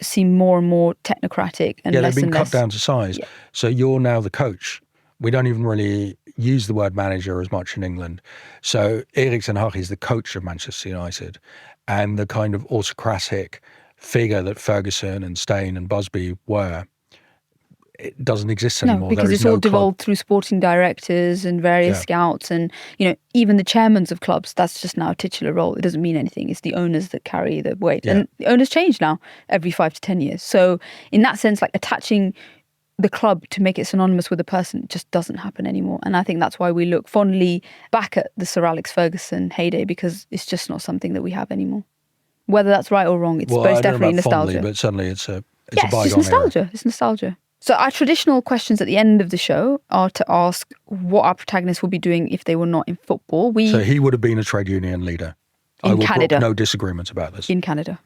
[SPEAKER 1] seem more and more technocratic and less and less.
[SPEAKER 2] They've been cut down to size. Yeah. So you're now the coach. We don't even really use the word manager as much in England. So Eric Cantona is the coach of Manchester United, and the kind of autocratic figure that Ferguson and Stein and Busby were, it doesn't exist anymore.
[SPEAKER 1] No, because it's all devolved through sporting directors and various scouts, and even the chairmen of clubs. That's just now a titular role. It doesn't mean anything. It's the owners that carry the weight, and the owners change now every 5 to 10 years. So in that sense, like attaching the club to make it synonymous with a person just doesn't happen anymore. And I think that's why we look fondly back at the Sir Alex Ferguson heyday, because it's just not something that we have anymore. Whether that's right or wrong, it's definitely nostalgia.
[SPEAKER 2] Fondly, but suddenly it's a
[SPEAKER 1] it's
[SPEAKER 2] bygone
[SPEAKER 1] just nostalgia.
[SPEAKER 2] era.
[SPEAKER 1] It's nostalgia. So our traditional questions at the end of the show are to ask what our protagonists will be doing if they were not in football.
[SPEAKER 2] So he would have been a trade union leader.
[SPEAKER 1] In
[SPEAKER 2] I will
[SPEAKER 1] Canada.
[SPEAKER 2] put no disagreement about this.
[SPEAKER 1] In Canada.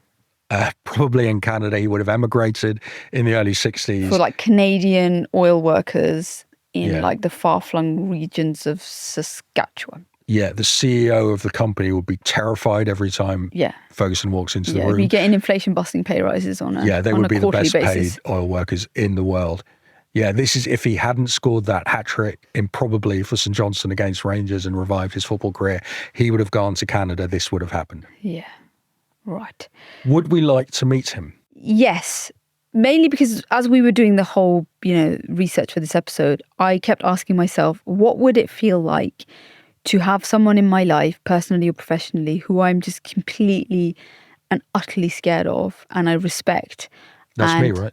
[SPEAKER 2] Probably in Canada. He would have emigrated in the early 60s.
[SPEAKER 1] For like Canadian oil workers in like the far-flung regions of Saskatchewan.
[SPEAKER 2] Yeah, the CEO of the company would be terrified every time Ferguson walks into the room.
[SPEAKER 1] Be getting inflation-busting pay rises on a
[SPEAKER 2] they would be the best
[SPEAKER 1] basis.
[SPEAKER 2] paid oil workers in the world. Yeah, this is if he hadn't scored that hat-trick improbably for St Johnstone against Rangers and revived his football career, he would have gone to Canada. This would have happened.
[SPEAKER 1] Yeah, right.
[SPEAKER 2] Would we like to meet him?
[SPEAKER 1] Yes, mainly because as we were doing the whole, research for this episode, I kept asking myself, what would it feel like to have someone in my life, personally or professionally, who I'm just completely and utterly scared of and I respect.
[SPEAKER 2] That's me, right?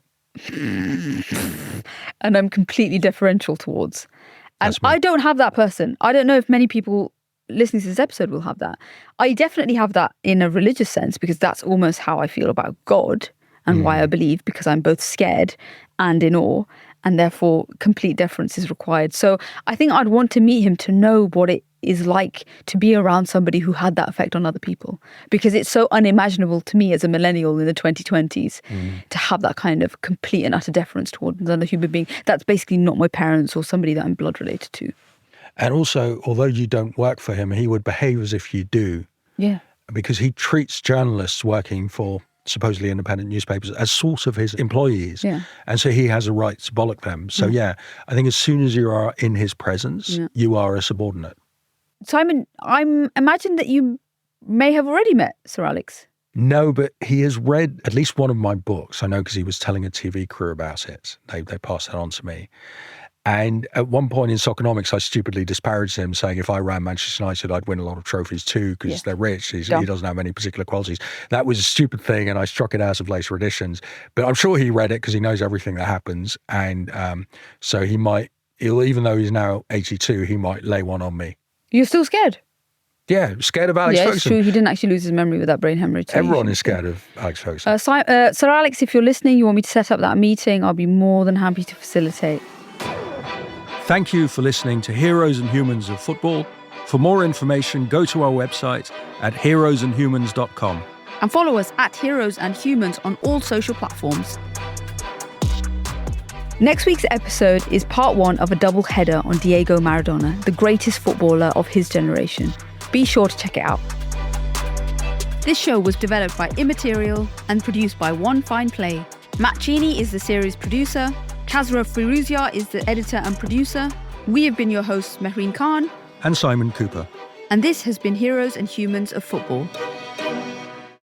[SPEAKER 1] And I'm completely deferential towards. And I don't have that person. I don't know if many people listening to this episode will have that. I definitely have that in a religious sense, because that's almost how I feel about God and why I believe, because I'm both scared and in awe, and therefore complete deference is required. So I think I'd want to meet him to know what it is like to be around somebody who had that effect on other people, because it's so unimaginable to me as a millennial in the 2020s to have that kind of complete and utter deference towards another human being. That's basically not my parents or somebody that I'm blood related to.
[SPEAKER 2] And also, although you don't work for him, he would behave as if you do.
[SPEAKER 1] Yeah.
[SPEAKER 2] Because he treats journalists working for supposedly independent newspapers as sort of his employees.
[SPEAKER 1] Yeah.
[SPEAKER 2] And so he has a right to bollock them. So I think as soon as you are in his presence, you are a subordinate.
[SPEAKER 1] Simon, I'm imagine that you may have already met Sir Alex.
[SPEAKER 2] No, but he has read at least one of my books. I know because he was telling a TV crew about it. They passed that on to me. And at one point in Soccernomics, I stupidly disparaged him, saying if I ran Manchester United, I'd win a lot of trophies too, because they're rich. He doesn't have any particular qualities. That was a stupid thing, and I struck it out of later editions. But I'm sure he read it because he knows everything that happens. And so even though he's now 82, he might lay one on me.
[SPEAKER 1] You're still scared?
[SPEAKER 2] Yeah, scared of Alex Ferguson.
[SPEAKER 1] Yeah, it's true. He didn't actually lose his memory with that brain hemorrhage.
[SPEAKER 2] Everyone is scared of Alex Ferguson.
[SPEAKER 1] Sir Alex, if you're listening, you want me to set up that meeting, I'll be more than happy to facilitate.
[SPEAKER 2] Thank you for listening to Heroes and Humans of Football. For more information, go to our website at heroesandhumans.com.
[SPEAKER 1] And follow us at Heroes and Humans on all social platforms. Next week's episode is part 1 of a double header on Diego Maradona, the greatest footballer of his generation. Be sure to check it out. This show was developed by Immaterial and produced by One Fine Play. Matt Cheney is the series producer. Kazra Firuzia is the editor and producer. We have been your hosts, Mehreen Khan
[SPEAKER 2] and Simon Cooper.
[SPEAKER 1] And this has been Heroes and Humans of Football.